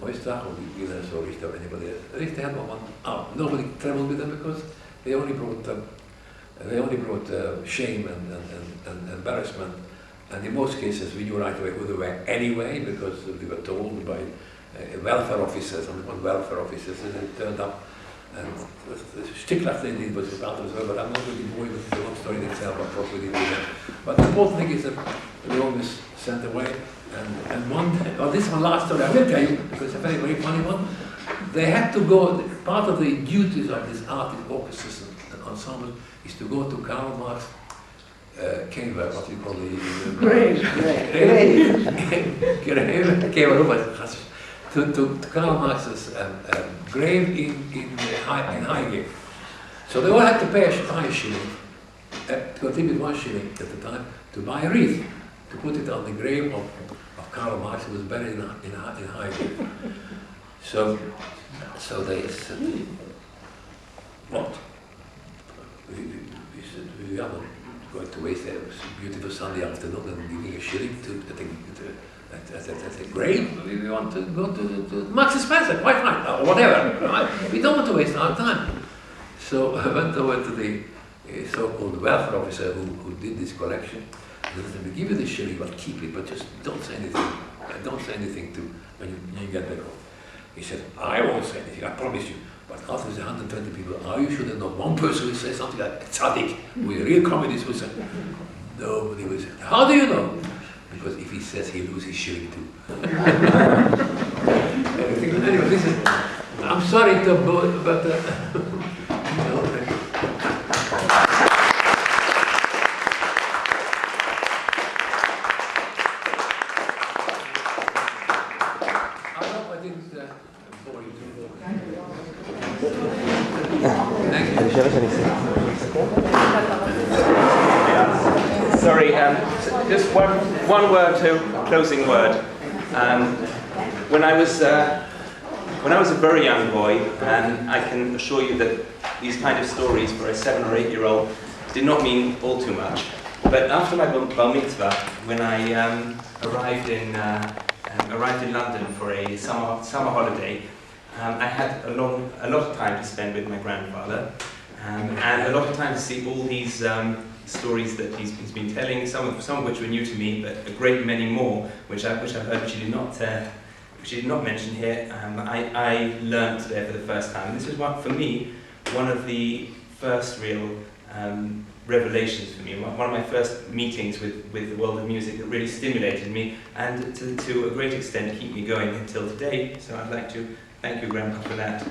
S2: Oistrakh or with Gilles or Richter or anybody else. Richter had one out. Nobody traveled with them because they only brought shame and embarrassment, and in most cases we knew right away who they were anyway, because we were told by welfare officers, and welfare officers, and they turned up, and the Stickler thing did was about as well, but I'm not going to bore you with the whole story itself, but probably do that. But the important thing is that we were always sent away, and one day, this is my last story, I will tell you, because it's a very, very funny one. They had to go, part of the duties of this artist, orchestras and ensembles, is to go to Karl Marx cave, what we call the grave to Karl Marx's grave in Highgate. So they all had to buy a shilling, to contribute 1 shilling at the time, to buy a wreath, to put it on the grave of Karl Marx, who was buried in Highgate. So they said, what? We said, we are not going to waste a beautiful Sunday afternoon and giving a shilling at the grave. We want to go to Marks and Spencer, quite fine, or whatever. Right? We don't want to waste our time. So I went over to the so-called welfare officer who did this collection. And I said, we give you the shilling, but keep it, but just don't say anything. Don't say anything to when you get back home. He said, I won't say anything, I promise you. But after the 120 people, are you sure there's not one person who will say something like tzaddik, who is a real communist, who said, nobody will say. How do you know? Because if he says he loses his shilling too. Anyway, this is, I'm sorry to both, but you know,
S8: Sorry, just one word to closing word. When I was a very young boy, I can assure you that these kind of stories for a 7 or 8 year old did not mean all too much. But after my bar mitzvah, when I arrived in London for a summer holiday, I had a lot of time to spend with my grandfather, and a lot of time to see all these stories that he's been telling, some of which were new to me, but a great many more, which I've heard, which he did not mention here. I learnt there for the first time. This was for me one of the first real revelations for me, one of my first meetings with the world of music that really stimulated me, and to a great extent keep me going until today. So I'd like to thank you, Grandpa, for that.